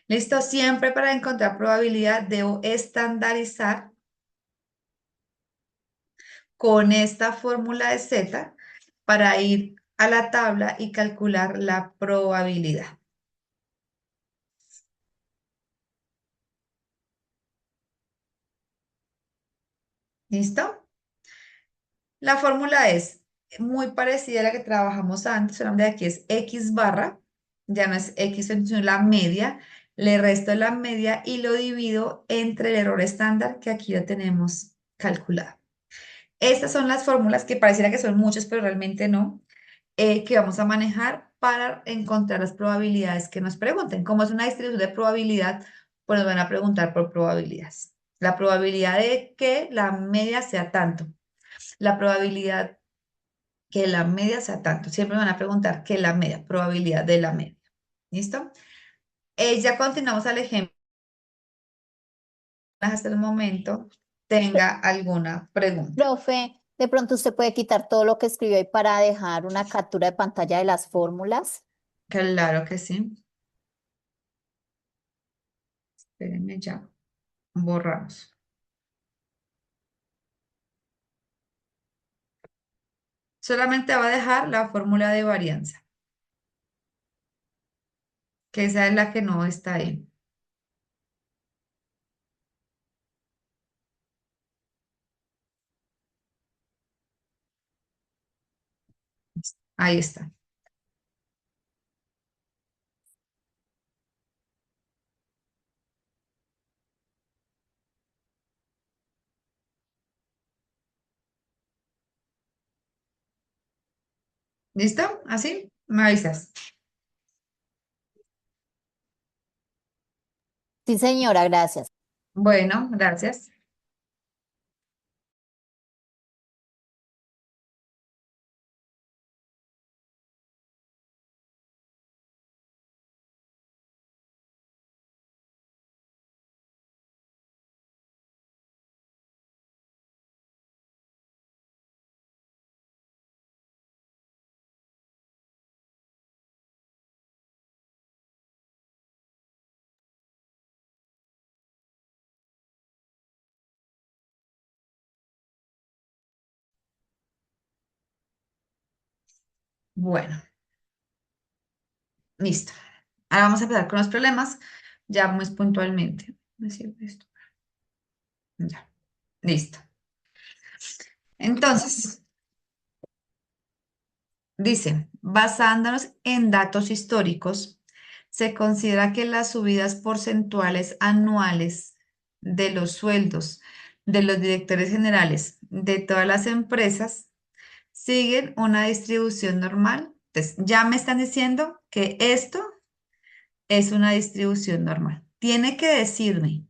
¿Listo? Siempre para encontrar probabilidad debo estandarizar con esta fórmula de Z para ir a la tabla y calcular la probabilidad. ¿Listo? La fórmula es muy parecida a la que trabajamos antes, solamente aquí es X barra, ya no es X, sino la media, le resto la media y lo divido entre el error estándar que aquí ya tenemos calculado. Estas son las fórmulas que pareciera que son muchas, pero realmente no, que vamos a manejar para encontrar las probabilidades que nos pregunten. Como es una distribución de probabilidad, pues nos van a preguntar por probabilidades. La probabilidad de que la media sea tanto. La probabilidad que la media sea tanto. Siempre me van a preguntar qué es la media, probabilidad de la media. ¿Listo? Ya continuamos al ejemplo. Hasta el momento tenga alguna pregunta. Profe, de pronto usted puede quitar todo lo que escribió ahí para dejar una captura de pantalla de las fórmulas. Claro que sí. Espérenme ya. Borramos. Solamente va a dejar la fórmula de varianza, que esa es la que no está ahí. Ahí está. ¿Listo? ¿Así? Me avisas. Sí, señora, gracias. Bueno, gracias. Bueno, listo. Ahora vamos a empezar con los problemas, ya muy puntualmente. ¿Me sirve esto? Ya, listo. Entonces, Dice, basándonos en datos históricos, se considera que las subidas porcentuales anuales de los sueldos de los directores generales de todas las empresas siguen una distribución normal. Entonces, ya me están diciendo que esto es una distribución normal. Tiene que decirme.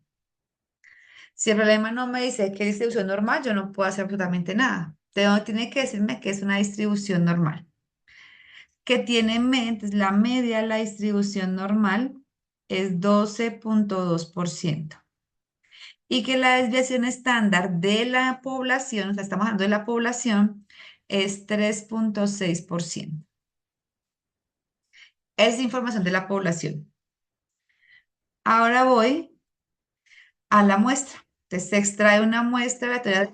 Si el problema no me dice que es distribución normal, yo no puedo hacer absolutamente nada. Tiene que decirme que es una distribución normal. Que tiene en mente la media de la distribución normal es 12,2% y que la desviación estándar de la población, o sea, estamos hablando de la población, es 3,6%. Es información de la población. Ahora voy a la muestra. Entonces, se extrae una muestra aleatoria.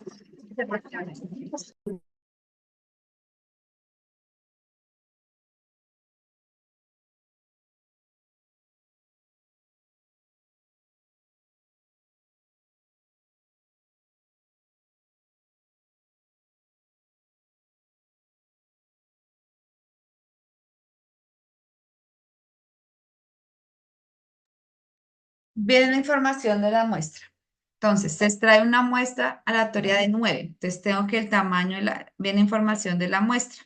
Viene la información de la muestra. Entonces, se extrae una muestra aleatoria de 9. Entonces, tengo que el tamaño, viene información de la muestra.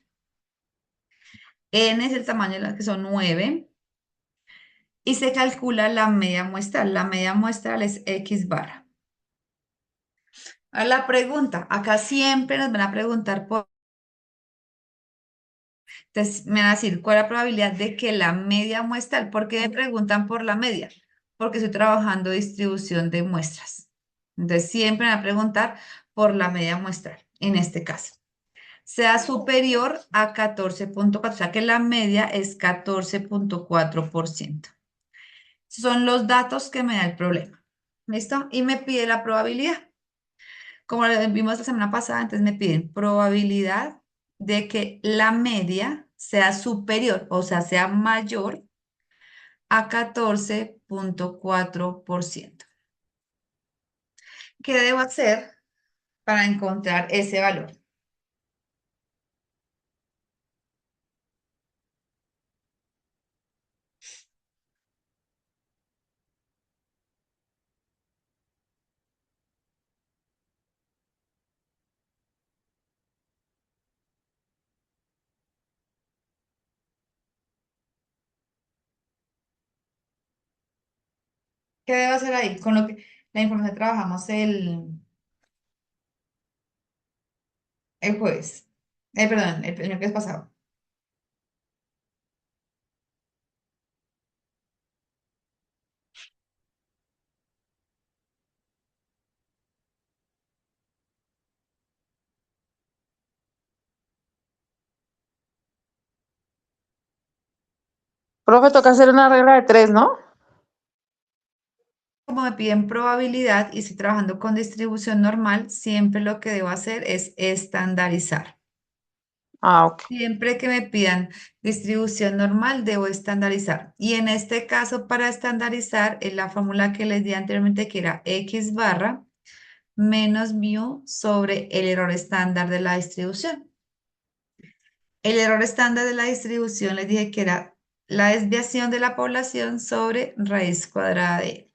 N es el tamaño de la que son 9. Y se calcula la media muestral. La media muestral es X barra. Ahora la pregunta, acá siempre nos van a preguntar por... Entonces, me van a decir, ¿cuál es la probabilidad de que la media muestral? ¿Por qué me preguntan por la media? Porque estoy trabajando distribución de muestras. Entonces, siempre me van a preguntar por la media muestral, en este caso. Sea superior a 14,4, o sea que la media es 14,4%. Son los datos que me da el problema. ¿Listo? Y me pide la probabilidad. Como lo vimos la semana pasada, entonces me piden probabilidad de que la media sea superior, o sea, sea mayor a 14,4%. ¿Qué debo hacer para encontrar ese valor? ¿Qué debo hacer ahí? Con lo que la información que trabajamos el jueves. Perdón, el miércoles pasado. Profe, toca hacer una regla de 3, ¿no? Como me piden probabilidad y estoy trabajando con distribución normal, siempre lo que debo hacer es estandarizar. Ah, ok. Siempre que me pidan distribución normal, debo estandarizar. Y en este caso, para estandarizar, es la fórmula que les di anteriormente, que era X barra menos mu sobre el error estándar de la distribución. El error estándar de la distribución les dije que era la desviación de la población sobre raíz cuadrada de N.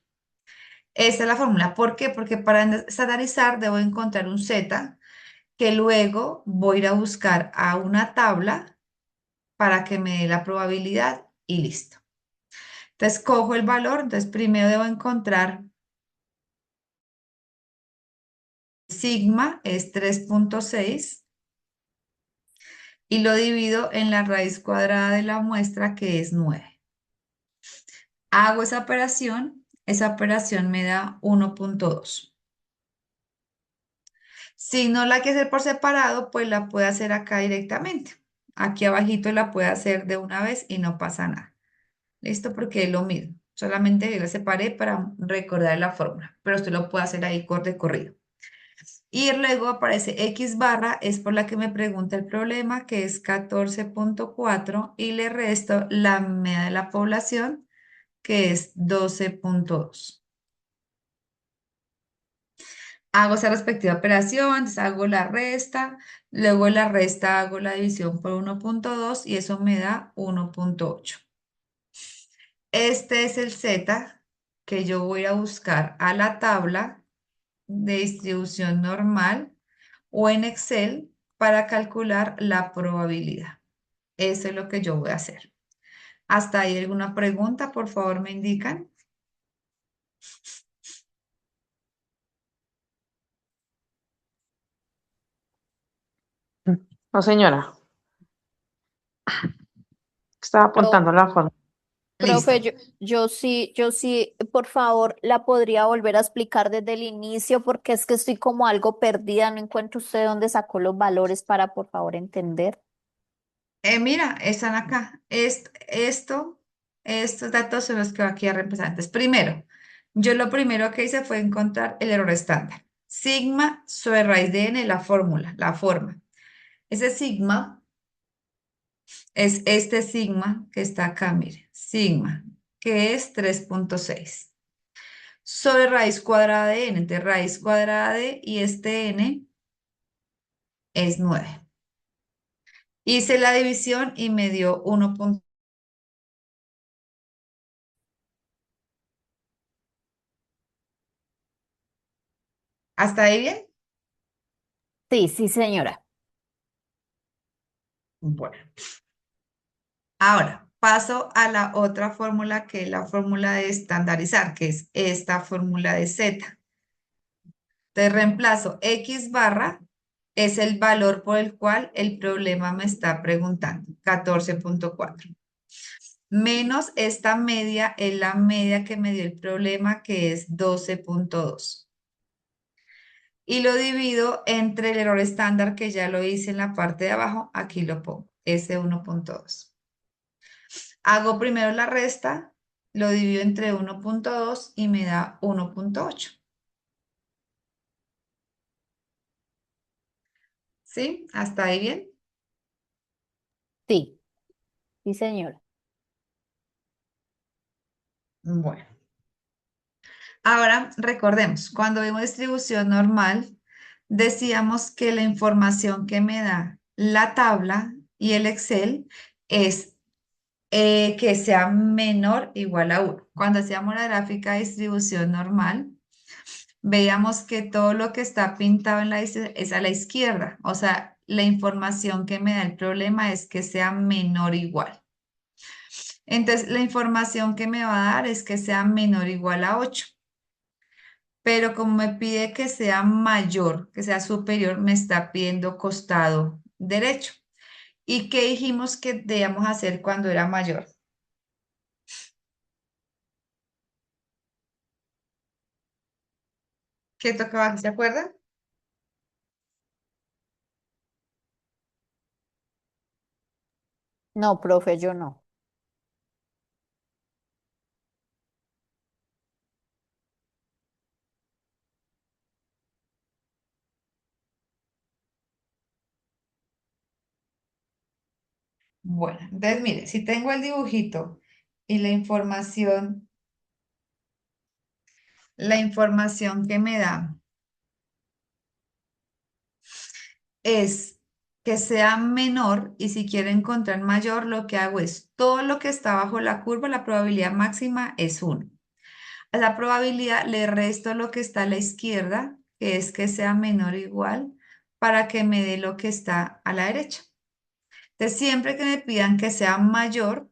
Esa es la fórmula. ¿Por qué? Porque para estandarizar debo encontrar un Z que luego voy a ir a buscar a una tabla para que me dé la probabilidad y listo. Entonces cojo el valor, entonces primero debo encontrar sigma es 3,6 y lo divido en la raíz cuadrada de la muestra que es 9. Hago esa operación me da 1,2. Si no la quiere hacer por separado, pues la puede hacer acá directamente. Aquí abajito la puede hacer de una vez y no pasa nada. ¿Listo? Porque es lo mismo. Solamente yo la separé para recordar la fórmula, pero usted lo puede hacer ahí de corrido. Y luego aparece X barra, es por la que me pregunta el problema, que es 14,4 y le resto la media de la población, que es 12,2. Hago esa respectiva operación, entonces hago la resta, luego de la resta hago la división por 1.2 y eso me da 1.8. Este es el Z que yo voy a buscar a la tabla de distribución normal o en Excel para calcular la probabilidad. Eso es lo que yo voy a hacer. ¿Hasta ahí alguna pregunta? Por favor, me indican. No, señora, estaba Pro- apuntando la forma. Profe, Listo. yo sí, por favor, la podría volver a explicar desde el inicio porque es que estoy como algo perdida, no encuentro usted dónde sacó los valores para, por favor, entender. Mira, están acá. Estos datos son los que va aquí a reemplazar. Entonces, primero, yo lo primero que hice fue encontrar el error estándar. Sigma sobre raíz de n, la fórmula, la forma. Ese sigma es este sigma que está acá, mire. Sigma, que es 3.6. Sobre raíz cuadrada de n. Entonces, raíz cuadrada de y este n es 9. Hice la división y me dio 1. ¿Hasta ahí bien? Sí, sí, señora. Bueno. Ahora, paso a la otra fórmula que es la fórmula de estandarizar, que es esta fórmula de Z. Entonces reemplazo X barra, es el valor por el cual el problema me está preguntando, 14.4. Menos esta media es la media que me dio el problema, que es 12.2. Y lo divido entre el error estándar que ya lo hice en la parte de abajo, aquí lo pongo, ese 1.2. Hago primero la resta, lo divido entre 1.2 y me da 1.8. ¿Sí? ¿Hasta ahí bien? Sí, sí, señora. Bueno. Ahora recordemos, cuando vimos distribución normal, decíamos que la información que me da la tabla y el Excel es que sea menor o igual a 1. Cuando hacíamos la gráfica de distribución normal, veíamos que todo lo que está pintado en es a la izquierda. O sea, la información que me da el problema es que sea menor o igual. Entonces, la información que me va a dar es que sea menor o igual a 8. Pero como me pide que sea mayor, que sea superior, me está pidiendo costado derecho. ¿Y qué dijimos que debíamos hacer cuando era mayor? ¿Qué tocaba? ¿Se acuerdan? No, profe, yo no. Bueno, entonces mire, si tengo el dibujito y la información que me da es que sea menor y si quiero encontrar mayor, lo que hago es todo lo que está bajo la curva, la probabilidad máxima es 1. A la probabilidad le resto lo que está a la izquierda, que es que sea menor o igual, para que me dé lo que está a la derecha. Entonces, siempre que me pidan que sea mayor,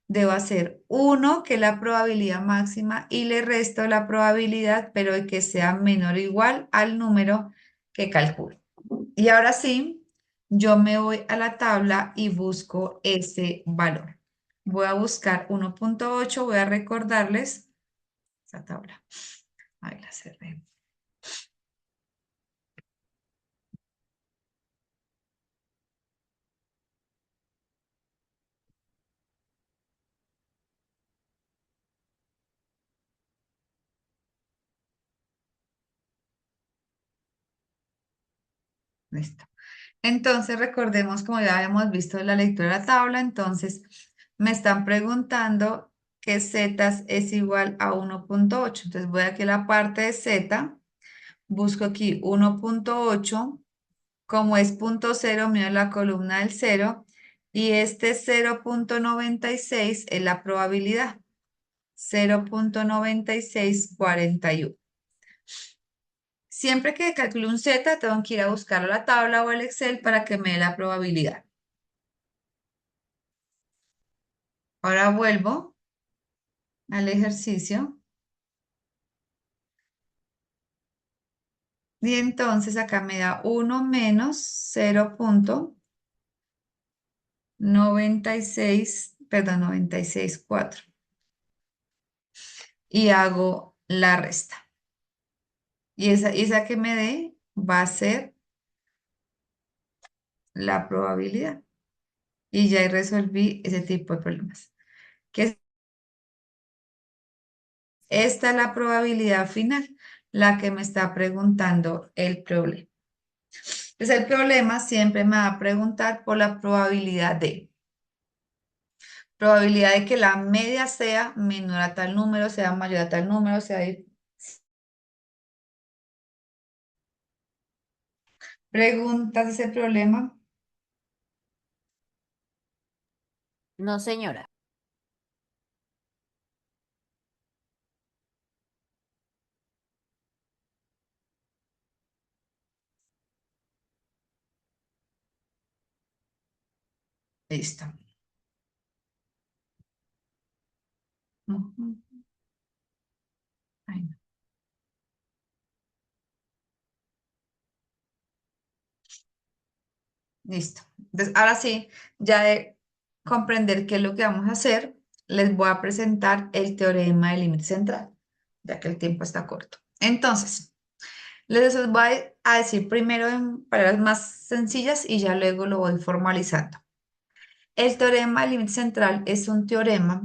debo hacer 1, que es la probabilidad máxima, y le resto la probabilidad, pero de que sea menor o igual al número que calculo. Y ahora sí, yo me voy a la tabla y busco ese valor. Voy a buscar 1.8, voy a recordarles esa tabla. Ahí la cerré. Listo. Entonces, recordemos, como ya habíamos visto en la lectura de la tabla, entonces me están preguntando que z es igual a 1.8. Entonces, voy aquí a la parte de z, busco aquí 1.8, como es punto cero, mido la columna del cero, y este 0.96 es la probabilidad, 0.9641. Siempre que calcule un Z, tengo que ir a buscarlo a la tabla o el Excel para que me dé la probabilidad. Ahora vuelvo al ejercicio. Y entonces acá me da 1 menos 0.96, perdón, 96,4. Y hago la resta. Y esa que me dé va a ser la probabilidad. Y ya ahí resolví ese tipo de problemas. Que esta es la probabilidad final, la que me está preguntando el problema. Entonces el problema siempre me va a preguntar por la probabilidad de que la media sea menor a tal número, sea mayor a tal número, ¿Preguntas de ese problema? No, señora. Listo. Ujú. Ay, no. Listo. Entonces, ahora sí, ya de comprender qué es lo que vamos a hacer, les voy a presentar el teorema del límite central, ya que el tiempo está corto. Entonces, les voy a decir primero en palabras más sencillas y ya luego lo voy formalizando. El teorema del límite central es un teorema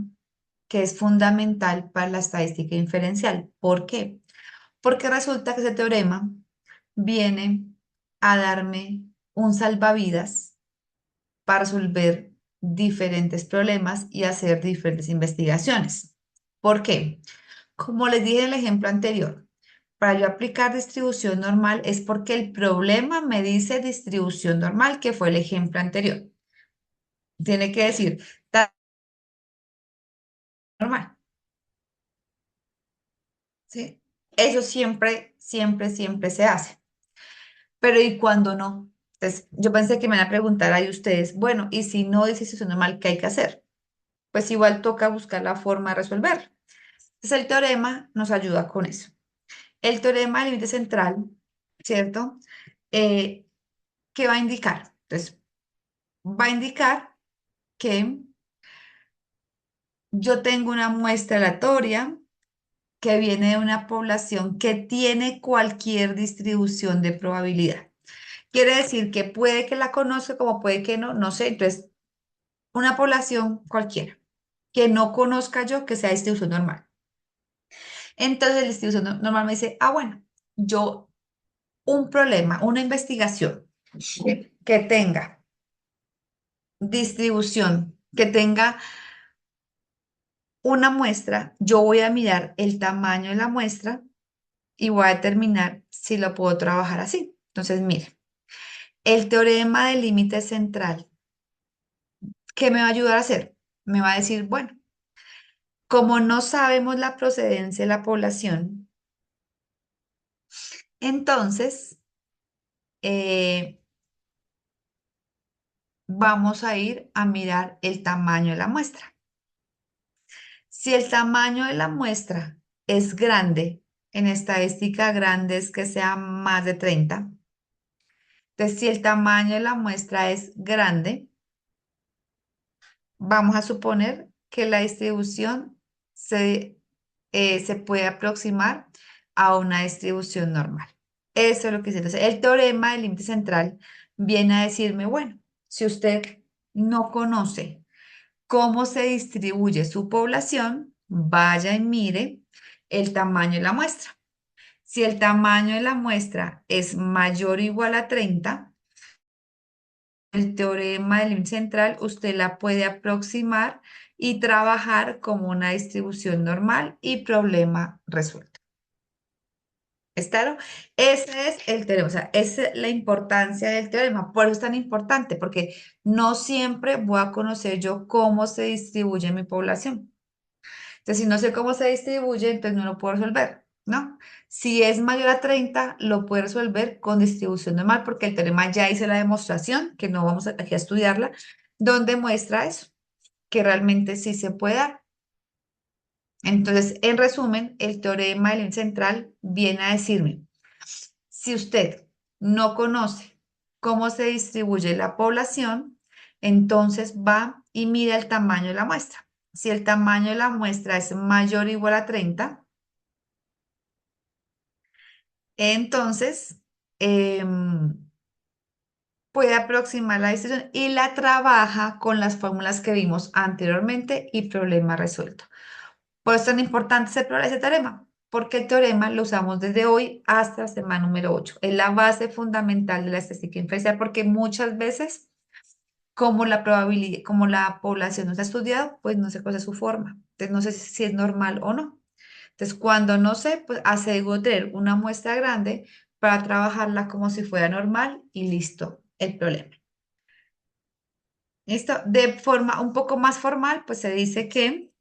que es fundamental para la estadística inferencial. ¿Por qué? Porque resulta que ese teorema viene a darme un salvavidas para resolver diferentes problemas y hacer diferentes investigaciones. ¿Por qué? Como les dije en el ejemplo anterior, para yo aplicar distribución normal es porque el problema me dice distribución normal, que fue el ejemplo anterior. Tiene que decir normal, ¿sí? Eso siempre, siempre, siempre se hace. Pero ¿y cuando no? Entonces, yo pensé que me van a preguntar ahí ustedes, bueno, ¿y si no dice distribución normal, qué hay que hacer? Pues igual toca buscar la forma de resolverlo. Entonces, el teorema nos ayuda con eso. El teorema del límite central, ¿cierto? Eh, ¿Qué va a indicar? Entonces, va a indicar que yo tengo una muestra aleatoria que viene de una población que tiene cualquier distribución de probabilidad. Quiere decir que puede que la conozca como puede que no, no sé. Entonces, una población cualquiera que no conozca yo que sea distribución normal. Entonces, la distribución normal me dice, bueno, yo un problema, una investigación que tenga distribución, que tenga una muestra, yo voy a mirar el tamaño de la muestra y voy a determinar si lo puedo trabajar así. Entonces, mire, el teorema del límite central, ¿qué me va a ayudar a hacer? Me va a decir, bueno, como no sabemos la procedencia de la población, entonces vamos a ir a mirar el tamaño de la muestra. Si el tamaño de la muestra es grande, en estadística grande es que sea más de 30. Entonces, si el tamaño de la muestra es grande, vamos a suponer que la distribución se puede aproximar a una distribución normal. Eso es lo que dice. Entonces, el teorema del límite central viene a decirme, bueno, si usted no conoce cómo se distribuye su población, vaya y mire el tamaño de la muestra. Si el tamaño de la muestra es mayor o igual a 30, el teorema del límite central usted la puede aproximar y trabajar como una distribución normal y problema resuelto. ¿Es claro? Ese es el teorema, o sea, esa es la importancia del teorema. Por eso es tan importante, porque no siempre voy a conocer yo cómo se distribuye mi población. Entonces, si no sé cómo se distribuye, entonces no lo puedo resolver, ¿no? Si es mayor a 30, lo puedo resolver con distribución normal, porque el teorema ya hice la demostración, que no vamos aquí a estudiarla, donde muestra eso, que realmente sí se puede dar. Entonces, en resumen, el teorema del índice central viene a decirme, si usted no conoce cómo se distribuye la población, entonces va y mira el tamaño de la muestra. Si el tamaño de la muestra es mayor o igual a 30, entonces puede aproximar la distribución y la trabaja con las fórmulas que vimos anteriormente y problema resuelto. Por eso es tan importante ese teorema, porque el teorema lo usamos desde hoy hasta la semana número 8. Es la base fundamental de la estadística inferencial, porque muchas veces, como la probabilidad, como la población no se ha estudiado, pues no se conoce su forma. Entonces no sé si es normal o no. Entonces, cuando no sé, pues aseguro tener una muestra grande para trabajarla como si fuera normal y listo el problema. ¿Listo? De forma un poco más formal, pues se dice que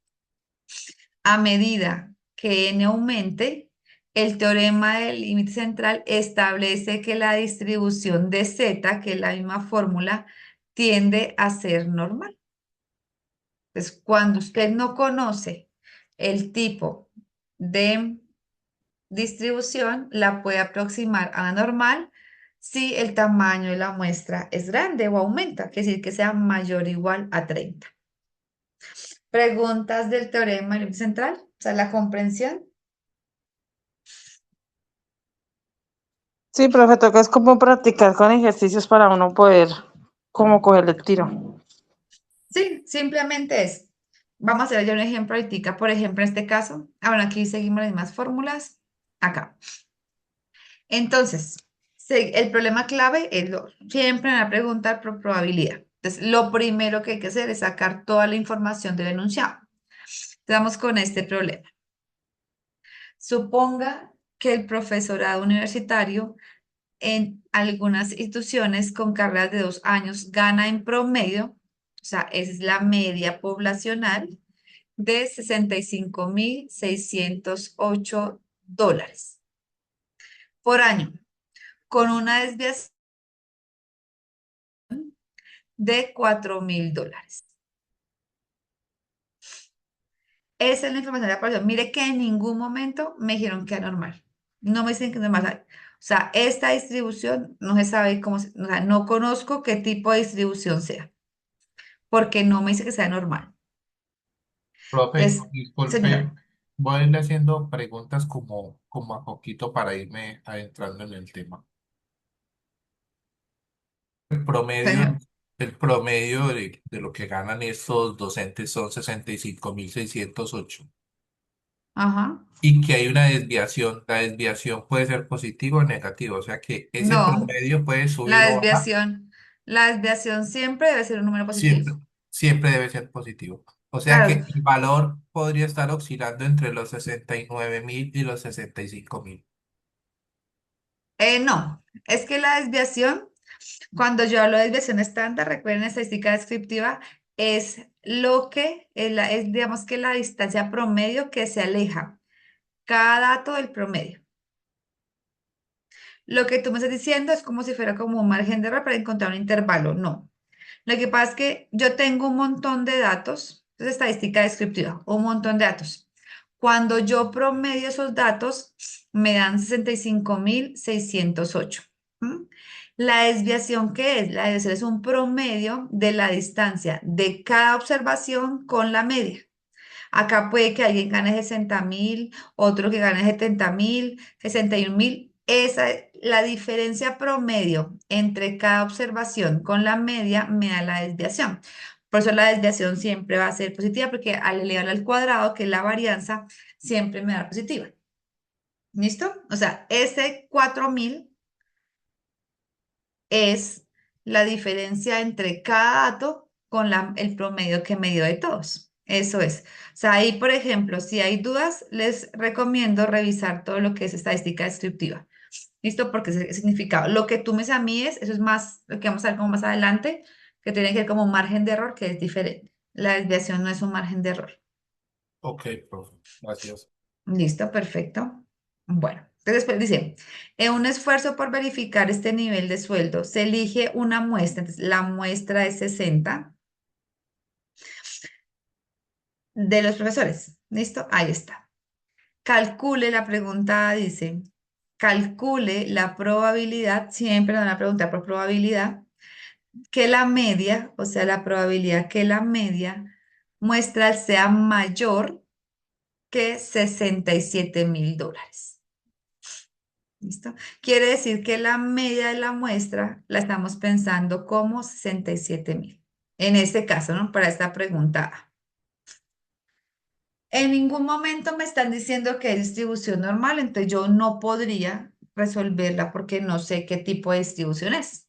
a medida que n aumente, el teorema del límite central establece que la distribución de z, que es la misma fórmula, tiende a ser normal. Entonces, cuando usted no conoce el tipo de distribución, la puede aproximar a la normal si el tamaño de la muestra es grande o aumenta, quiere decir que sea mayor o igual a 30. Preguntas del teorema del límite central, o sea, la comprensión. Sí, profe, toca es como practicar con ejercicios para uno poder como coger el tiro. Sí, simplemente es. Vamos a hacer ya un ejemplo ahorita, por ejemplo, en este caso. Ahora aquí seguimos las mismas fórmulas. Acá. Entonces, el problema clave es siempre me va a preguntar por probabilidad. Entonces, lo primero que hay que hacer es sacar toda la información del enunciado. Estamos con este problema. Suponga que el profesorado universitario en algunas instituciones con carreras de 2 años gana en promedio, o sea, esa es la media poblacional, de $65,608 por año, con una desviación de $4,000. Esa es la información de la población. Mire que en ningún momento me dijeron que era normal. No me dicen que es normal. O sea, esta distribución no se sabe cómo, o sea, no conozco qué tipo de distribución sea, porque no me dice que sea normal. Profe, Entonces, disculpe, señor, voy a irle haciendo preguntas como a poquito para irme adentrando en el tema. El promedio, señor. el promedio de lo que ganan estos docentes son 65,608 Ajá. y que hay una desviación. La desviación puede ser positiva o negativa, o sea que ese No, promedio puede subir la o bajar, desviación, la desviación siempre debe ser un número positivo. siempre, siempre debe ser positivo. O sea Claro, que el valor podría estar oscilando entre los 69,000 y los 65,000. no, es que la desviación, cuando yo hablo de desviación estándar, recuerden estadística descriptiva, es lo que es, digamos que la distancia promedio que se aleja cada dato del promedio. Lo que tú me estás diciendo es como si fuera como un margen de error para encontrar un intervalo. No. Lo que pasa es que yo tengo un montón de datos, es estadística descriptiva, un montón de datos. Cuando yo promedio esos datos, me dan 65,608. ¿M? La desviación, ¿qué es? La desviación es un promedio de la distancia de cada observación con la media. Acá puede que alguien gane 60,000, otro que gane 70,000, 61,000. Esa, la diferencia promedio entre cada observación con la media me da la desviación. Por eso la desviación siempre va a ser positiva, porque al elevarla al cuadrado, que es la varianza, siempre me da positiva. ¿Listo? O sea, ese 4,000 es la diferencia entre cada dato con el promedio que me dio de todos. Eso es. O sea, ahí, por ejemplo, si hay dudas, les recomiendo revisar todo lo que es estadística descriptiva. ¿Listo? Porque ese significado. Lo que tú me dices a mí es, eso es más, lo que vamos a ver como más adelante, que tiene que ver como un margen de error, que es diferente. La desviación no es un margen de error. Ok, profe, gracias. Listo, perfecto. Bueno, entonces después dice, en un esfuerzo por verificar este nivel de sueldo, se elige una muestra, entonces la muestra es 60 de los profesores. ¿Listo? Ahí está. Calcule, la pregunta dice, calcule la probabilidad, siempre nos van a preguntar por probabilidad, que la media, o sea, la probabilidad que la media muestral sea mayor que $67.000. ¿Listo? Quiere decir que la media de la muestra la estamos pensando como 67.000. En este caso, ¿no? Para esta pregunta A. En ningún momento me están diciendo que es distribución normal, entonces yo no podría resolverla porque no sé qué tipo de distribución es.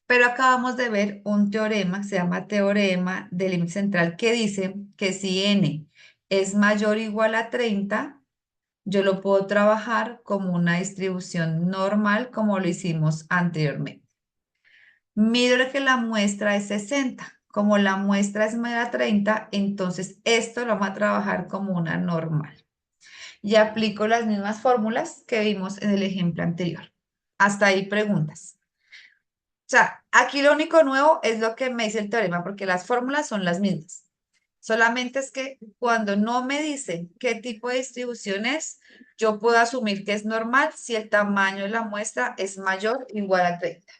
Pero acabamos de ver un teorema, se llama teorema del límite central, que dice que si n es mayor o igual a 30, yo lo puedo trabajar como una distribución normal, como lo hicimos anteriormente. Miro que la muestra es 60. Como la muestra es mayor a 30, entonces esto lo vamos a trabajar como una normal. Y aplico las mismas fórmulas que vimos en el ejemplo anterior. Hasta ahí preguntas. O sea, aquí lo único nuevo es lo que me dice el teorema, porque las fórmulas son las mismas. Solamente es que cuando no me dicen qué tipo de distribución es, yo puedo asumir que es normal si el tamaño de la muestra es mayor o igual a 30.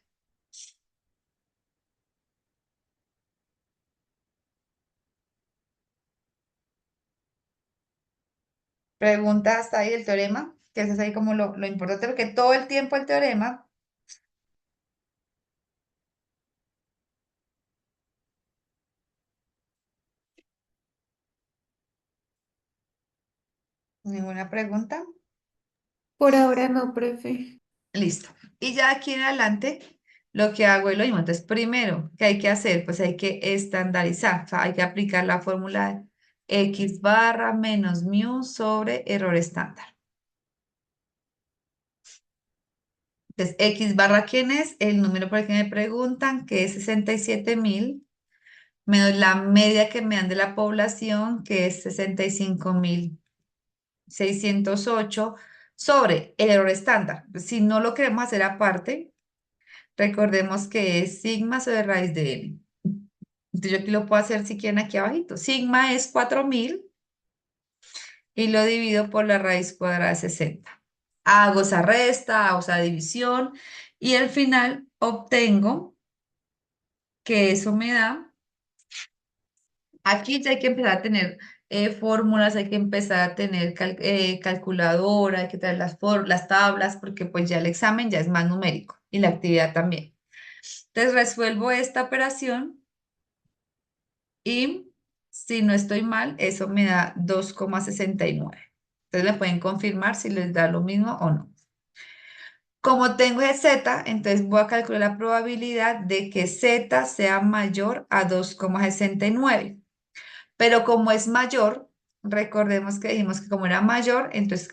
Pregunta hasta ahí el teorema, que eso es ahí como lo importante, porque todo el tiempo el teorema, ninguna pregunta. Por ahora no, profe. Listo. Y ya aquí en adelante lo que hago es lo mismo. Entonces, primero, ¿qué hay que hacer? Pues hay que estandarizar, o sea, hay que aplicar la fórmula X barra menos mu sobre error estándar. Entonces, X barra, ¿quién es? El número por el que me preguntan, que es 67.000, menos la media que me dan de la población, que es 65.608, sobre el error estándar. Si no lo queremos hacer aparte, recordemos que es sigma sobre raíz de n. Entonces yo aquí lo puedo hacer si quieren aquí abajito. Sigma es 4.000 y lo divido por la raíz cuadrada de 60. Hago esa resta, hago esa división y al final obtengo que eso me da. Aquí ya hay que empezar a tener fórmulas, hay que empezar a tener calculadora, hay que tener las tablas, porque pues ya el examen ya es más numérico y la actividad también. Entonces resuelvo esta operación y si no estoy mal, eso me da 2,69. Entonces me pueden confirmar si les da lo mismo o no. Como tengo el z, entonces voy a calcular la probabilidad de que z sea mayor a 2,69. Pero como es mayor, recordemos que dijimos que como era mayor, entonces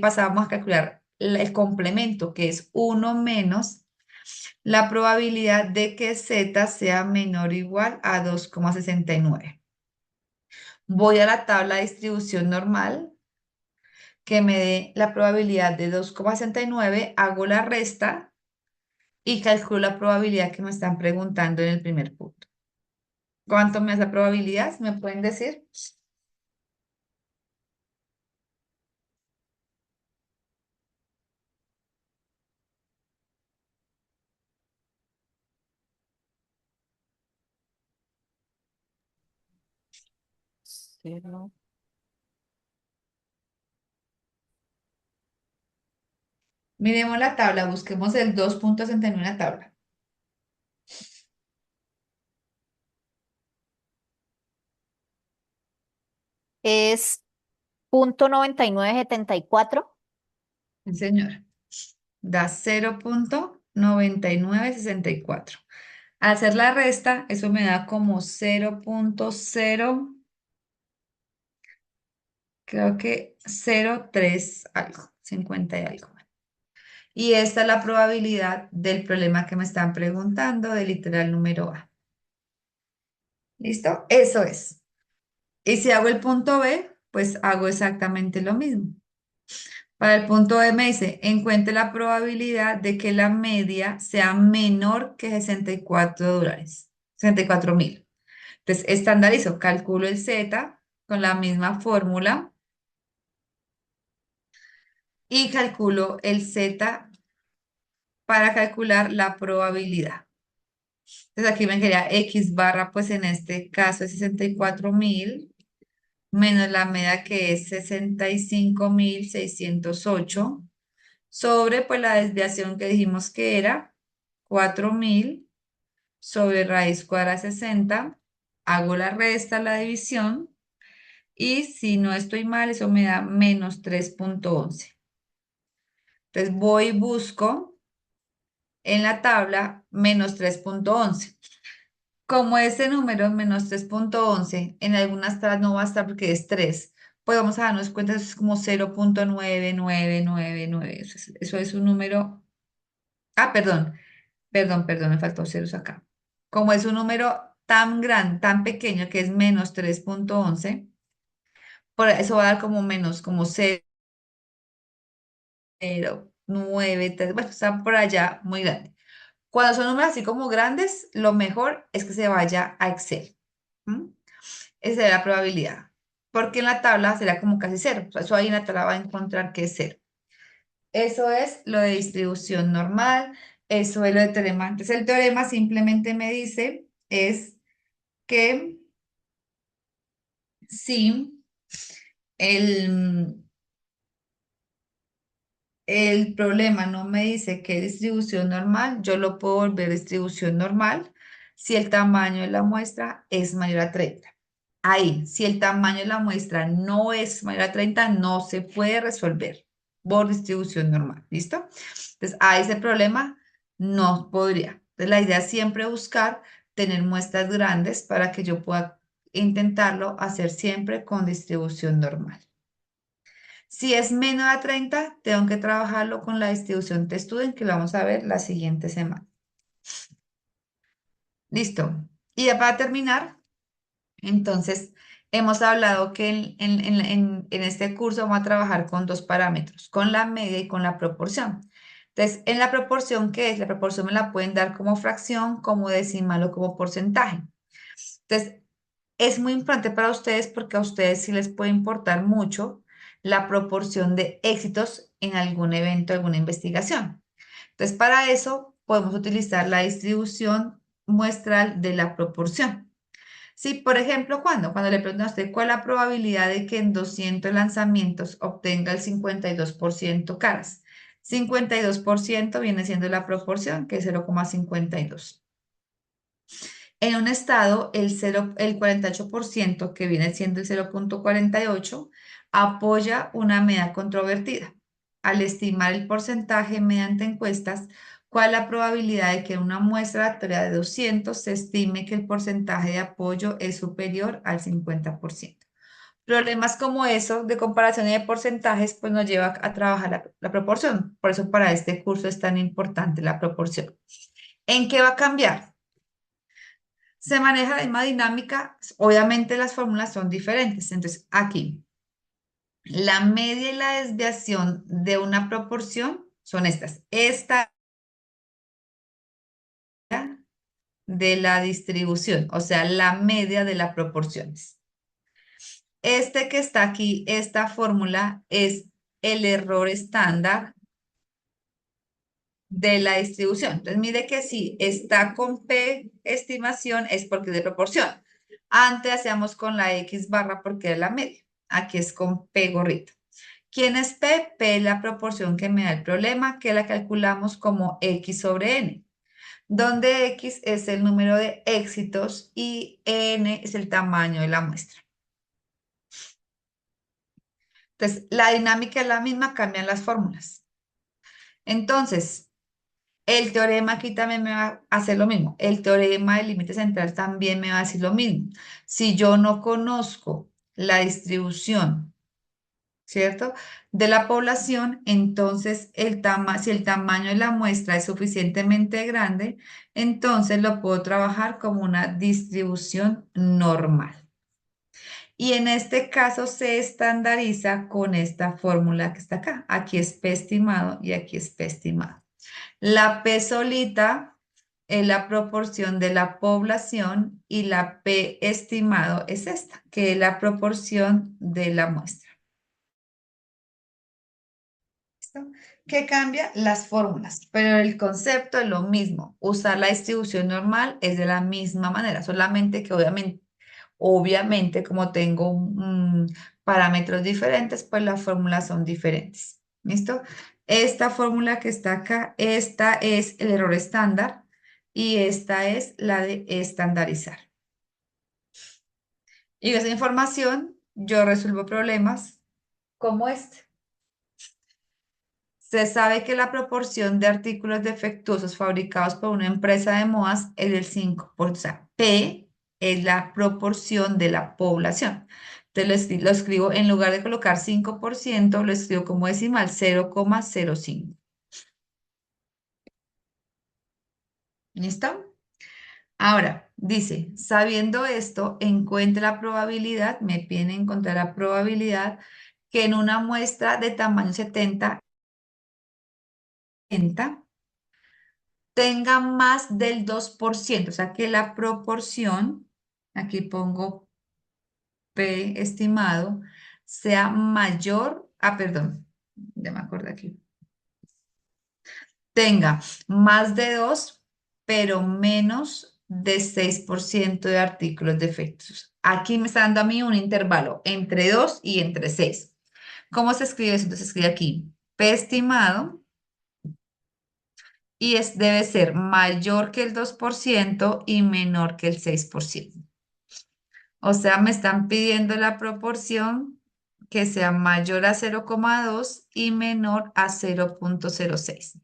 pasábamos a calcular el complemento, que es 1 menos la probabilidad de que z sea menor o igual a 2,69. Voy a la tabla de distribución normal, que me dé la probabilidad de 2,69, hago la resta y calculo la probabilidad que me están preguntando en el primer punto. ¿Cuánto me da esa probabilidad? ¿Me pueden decir? Cero. Miremos la tabla, busquemos el 2,69 en la tabla. Es 0.9974. Sí, señora. Da 0,9964. Al hacer la resta, eso me da como 0.0, creo que 0.3 algo, 50 y algo. Y esta es la probabilidad del problema que me están preguntando del literal número A. ¿Listo? Eso es. Y si hago el punto B, pues hago exactamente lo mismo. Para el punto B me dice, encuentre la probabilidad de que la media sea menor que $64, 64.000. Entonces, estandarizo, calculo el Z con la misma fórmula y calculo el Z para calcular la probabilidad. Entonces, aquí me quedaría X barra, pues en este caso es 64.000 menos la media que es 65.608 sobre pues la desviación que dijimos que era 4.000 sobre raíz cuadrada de 60. Hago la resta, la división. Y si no estoy mal, eso me da menos 3.11. Entonces voy y busco en la tabla menos 3.11. Como ese número, menos 3.11, en algunas tablas no va a estar porque es 3, pues vamos a darnos cuenta, eso es como 0.9999. Eso es un número. Ah, perdón, me faltó ceros acá. Como es un número tan grande, tan pequeño que es menos 3.11, por eso va a dar como menos, como 0.93, bueno, está por allá muy grande. Cuando son números así como grandes, lo mejor es que se vaya a Excel. ¿M? Esa es la probabilidad. Porque en la tabla será como casi cero. O sea, eso ahí en la tabla va a encontrar que es cero. Eso es lo de distribución normal. Eso es lo de teorema. Entonces, el teorema simplemente me dice es que si el, el problema no me dice que es distribución normal, yo lo puedo volver distribución normal si el tamaño de la muestra es mayor a 30. Ahí, si el tamaño de la muestra no es mayor a 30, no se puede resolver por distribución normal. ¿Listo? Entonces, a ese problema no podría. Entonces, la idea es siempre buscar tener muestras grandes para que yo pueda intentarlo hacer siempre con distribución normal. Si es menos a 30, tengo que trabajarlo con la distribución test-student que lo vamos a ver la siguiente semana. Listo. Y ya para terminar, entonces hemos hablado que en este curso vamos a trabajar con dos parámetros, con la media y con la proporción. Entonces, en la proporción, ¿qué es? La proporción me la pueden dar como fracción, como decimal o como porcentaje. Entonces, es muy importante para ustedes porque a ustedes sí les puede importar mucho la proporción de éxitos en algún evento, alguna investigación. Entonces, para eso podemos utilizar la distribución muestral de la proporción. Sí, por ejemplo, cuando le preguntan a usted cuál es la probabilidad de que en 200 lanzamientos obtenga el 52% caras. 52% viene siendo la proporción, que es 0,52. En un estado, el 48%, que viene siendo el 0,48, apoya una medida controvertida. Al estimar el porcentaje mediante encuestas, ¿cuál es la probabilidad de que en una muestra aleatoria de 200 se estime que el porcentaje de apoyo es superior al 50%? Problemas como eso de comparación y de porcentajes, pues nos lleva a trabajar la proporción. Por eso para este curso es tan importante la proporción. ¿En qué va a cambiar? Se maneja la misma dinámica, obviamente las fórmulas son diferentes. Entonces, aquí, la media y la desviación de una proporción son estas. Esta de la distribución, o sea, la media de las proporciones. Este que está aquí, esta fórmula es el error estándar de la distribución. Entonces, mire que si está con P estimación es porque es de proporción. Antes hacíamos con la X barra porque es la media. Aquí es con P gorrito. ¿Quién es P? P es la proporción que me da el problema, que la calculamos como X sobre N, donde X es el número de éxitos y N es el tamaño de la muestra. Entonces, la dinámica es la misma, cambian las fórmulas. Entonces, El teorema aquí también me va a hacer lo mismo. El teorema del límite central también me va a decir lo mismo. Si yo no conozco la distribución, ¿cierto? De la población, entonces si el tamaño de la muestra es suficientemente grande, entonces lo puedo trabajar como una distribución normal. Y en este caso se estandariza con esta fórmula que está acá. Aquí es P estimado y aquí es P estimado. La P solita es la proporción de la población y la P estimado es esta, que es la proporción de la muestra. ¿Listo? ¿Qué cambia? Las fórmulas, pero el concepto es lo mismo. Usar la distribución normal es de la misma manera, solamente que obviamente como tengo parámetros diferentes, pues las fórmulas son diferentes. ¿Listo? Esta fórmula que está acá, esta es el error estándar y esta es la de estandarizar. Y con esa información yo resuelvo problemas como este. Se sabe que la proporción de artículos defectuosos fabricados por una empresa de modas es del 5%. O sea, P es la proporción de la población. Entonces lo escribo, en lugar de colocar 5%, lo escribo como decimal 0,05. ¿Listo? Ahora, dice, sabiendo esto, encuentre la probabilidad, me piden encontrar la probabilidad que en una muestra de tamaño 70 tenga más del 2%, o sea que la proporción, aquí pongo P estimado, sea mayor, perdón, ya me acuerdo aquí, tenga más de 2, pero menos de 6% de artículos defectos. Aquí me está dando a mí un intervalo entre 2 y entre 6. ¿Cómo se escribe eso? Entonces se escribe aquí P estimado y debe ser mayor que el 2% y menor que el 6%. O sea, me están pidiendo la proporción que sea mayor a 0,2 y menor a 0,06.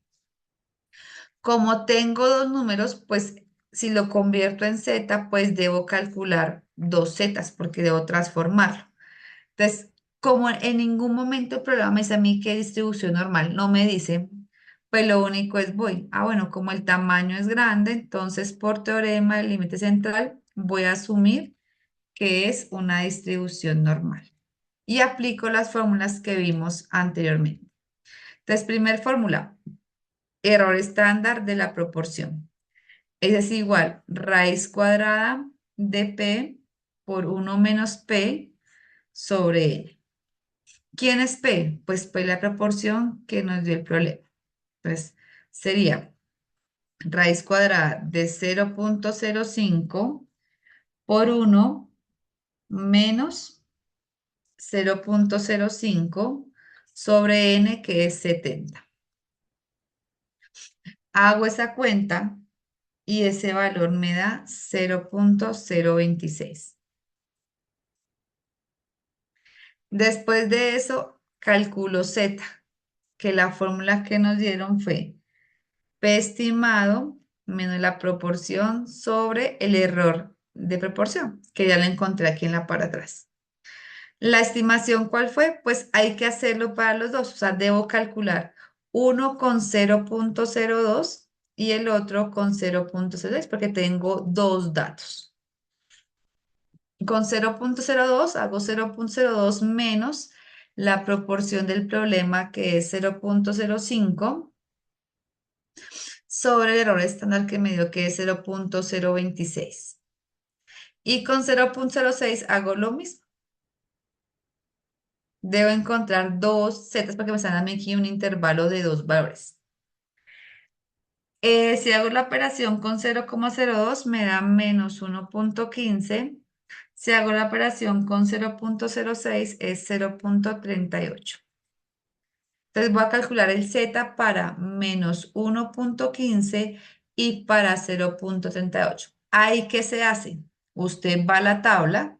Como tengo dos números, pues si lo convierto en z, pues debo calcular dos zetas porque debo transformarlo. Entonces, como en ningún momento el programa me dice a mí qué distribución normal, no me dice, pues lo único es bueno, como el tamaño es grande, entonces por teorema del límite central voy a asumir que es una distribución normal. Y aplico las fórmulas que vimos anteriormente. Entonces, primer fórmula, error estándar de la proporción. Es igual raíz cuadrada de P por 1 menos P sobre N. ¿Quién es P? Pues P es la proporción que nos dio el problema. Entonces, sería raíz cuadrada de 0,05 por 1 menos 0,05 sobre n, que es 70. Hago esa cuenta y ese valor me da 0,026. Después de eso, calculo z, que la fórmula que nos dieron fue p estimado menos la proporción sobre el error de proporción, que ya lo encontré aquí en la parte de atrás. La estimación, ¿cuál fue? Pues hay que hacerlo para los dos, o sea, debo calcular uno con 0,02 y el otro con 0,06 porque tengo dos datos. Con 0,02 hago 0,02 menos la proporción del problema que es 0,05 sobre el error estándar que me dio que es 0,026. Y con 0,06 hago lo mismo. Debo encontrar dos zetas porque me están dando aquí un intervalo de dos valores. Si hago la operación con 0,02 me da menos 1,15. Si hago la operación con 0,06 es 0,38. Entonces voy a calcular el z para menos 1,15 y para 0,38. ¿Ahí qué se hace? Usted va a la tabla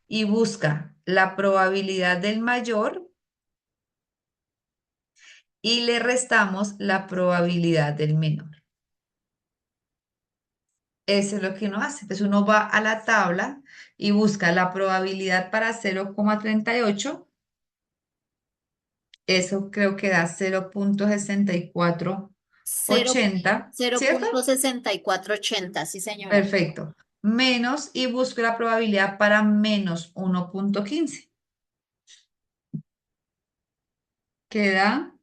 y busca la probabilidad del mayor y le restamos la probabilidad del menor. Eso es lo que uno hace. Entonces uno va a la tabla y busca la probabilidad para 0,38. Eso creo que da 0,6480, ¿cierto? 0.6480, sí, señora. Perfecto. Menos y busco la probabilidad para menos 1,15. Queda,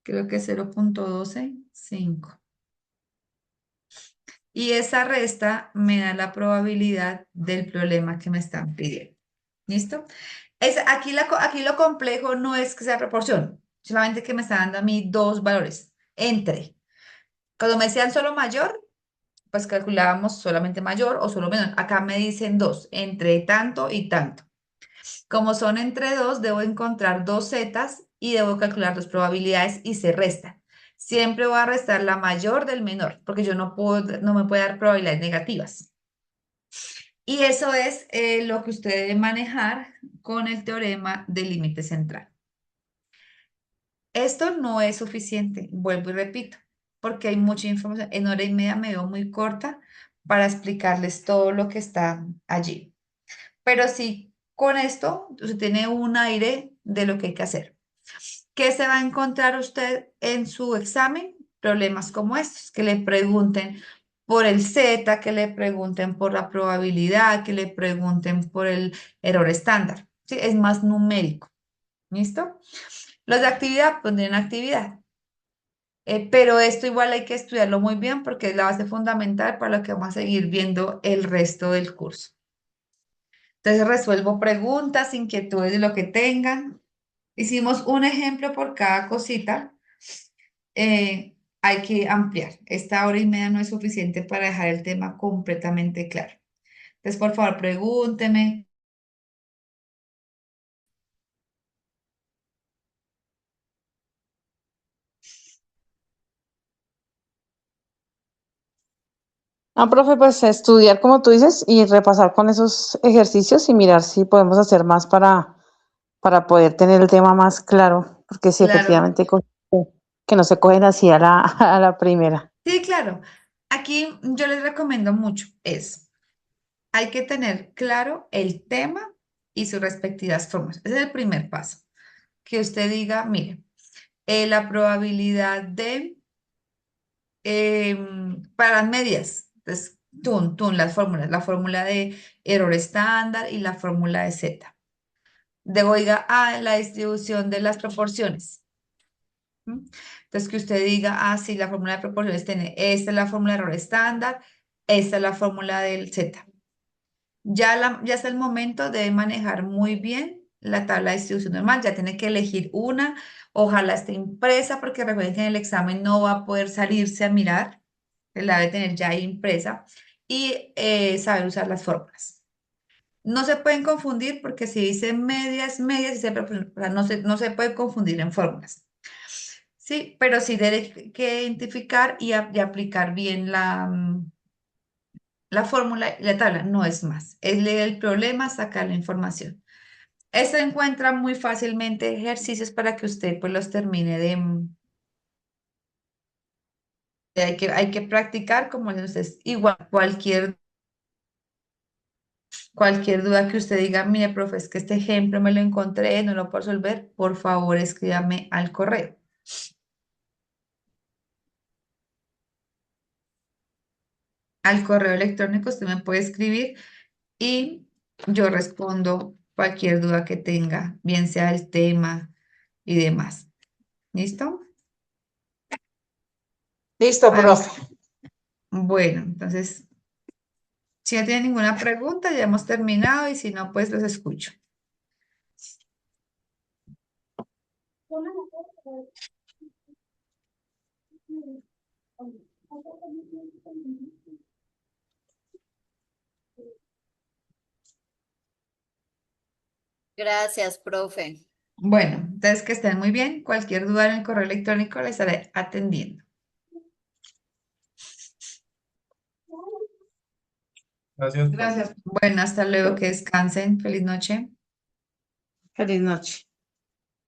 creo que 0,125. Y esa resta me da la probabilidad del problema que me están pidiendo. ¿Listo? Aquí lo complejo no es que sea proporción, solamente que me está dando a mí dos valores. Cuando me decían solo mayor, pues calculábamos solamente mayor o solo menor. Acá me dicen dos, entre tanto y tanto. Como son entre dos, debo encontrar dos zetas y debo calcular dos probabilidades y se resta. Siempre voy a restar la mayor del menor, porque yo no me puedo dar probabilidades negativas. Y eso es lo que usted debe manejar con el teorema del límite central. Esto no es suficiente, vuelvo y repito, porque hay mucha información. En hora y media me veo muy corta para explicarles todo lo que está allí. Pero sí, con esto usted tiene un aire de lo que hay que hacer. ¿Qué se va a encontrar usted en su examen? Problemas como estos, que le pregunten por el Z, que le pregunten por la probabilidad, que le pregunten por el error estándar. ¿Sí? Es más numérico. ¿Listo? Los de actividad, pues tienen actividad. Pero esto igual hay que estudiarlo muy bien porque es la base fundamental para lo que vamos a seguir viendo el resto del curso. Entonces resuelvo preguntas, inquietudes de lo que tengan. Hicimos un ejemplo por cada cosita. Hay que ampliar. Esta hora y media no es suficiente para dejar el tema completamente claro. Entonces, por favor, pregúnteme. Ah, profe, pues estudiar como tú dices y repasar con esos ejercicios y mirar si podemos hacer más para poder tener el tema más claro, porque sí, Claro. efectivamente, que no se cogen así a la, a la primera. Sí, claro. Aquí yo les recomiendo mucho hay que tener claro el tema y sus respectivas formas. Ese es el primer paso. Que usted diga, mire, la probabilidad de para las medias, entonces, las fórmulas, la fórmula de error estándar y la fórmula de Z. De oiga, la distribución de las proporciones. ¿Mm? Entonces, que usted diga, sí, la fórmula de proporciones tiene, esta es la fórmula de error estándar, esta es la fórmula del Z. Ya es el momento de manejar muy bien la tabla de distribución normal, ya tiene que elegir una, ojalá esté impresa, porque recuerden que en el examen no va a poder salirse a mirar, la debe tener ya impresa, y saber usar las fórmulas. No se pueden confundir porque si dice medias, medias, o sea, no se puede confundir en fórmulas. Sí, pero sí debe que identificar y aplicar bien la fórmula y la tabla, no es más. Es leer el problema, sacar la información. Esto encuentra muy fácilmente ejercicios para que usted pues los termine hay que practicar como dicen ustedes. Igual, cualquier duda que usted diga, mire, profe, es que este ejemplo me lo encontré, no lo puedo resolver, por favor escríbame al correo. Al correo electrónico usted me puede escribir y yo respondo cualquier duda que tenga, bien sea el tema y demás. ¿Listo? Listo, Para profe. Bueno, entonces, si no tienen ninguna pregunta, ya hemos terminado y si no, pues los escucho. Gracias, profe. Bueno, entonces que estén muy bien. Cualquier duda en el correo electrónico les estaré atendiendo. Gracias. Gracias. Bueno, hasta luego, que descansen. Feliz noche. Feliz noche.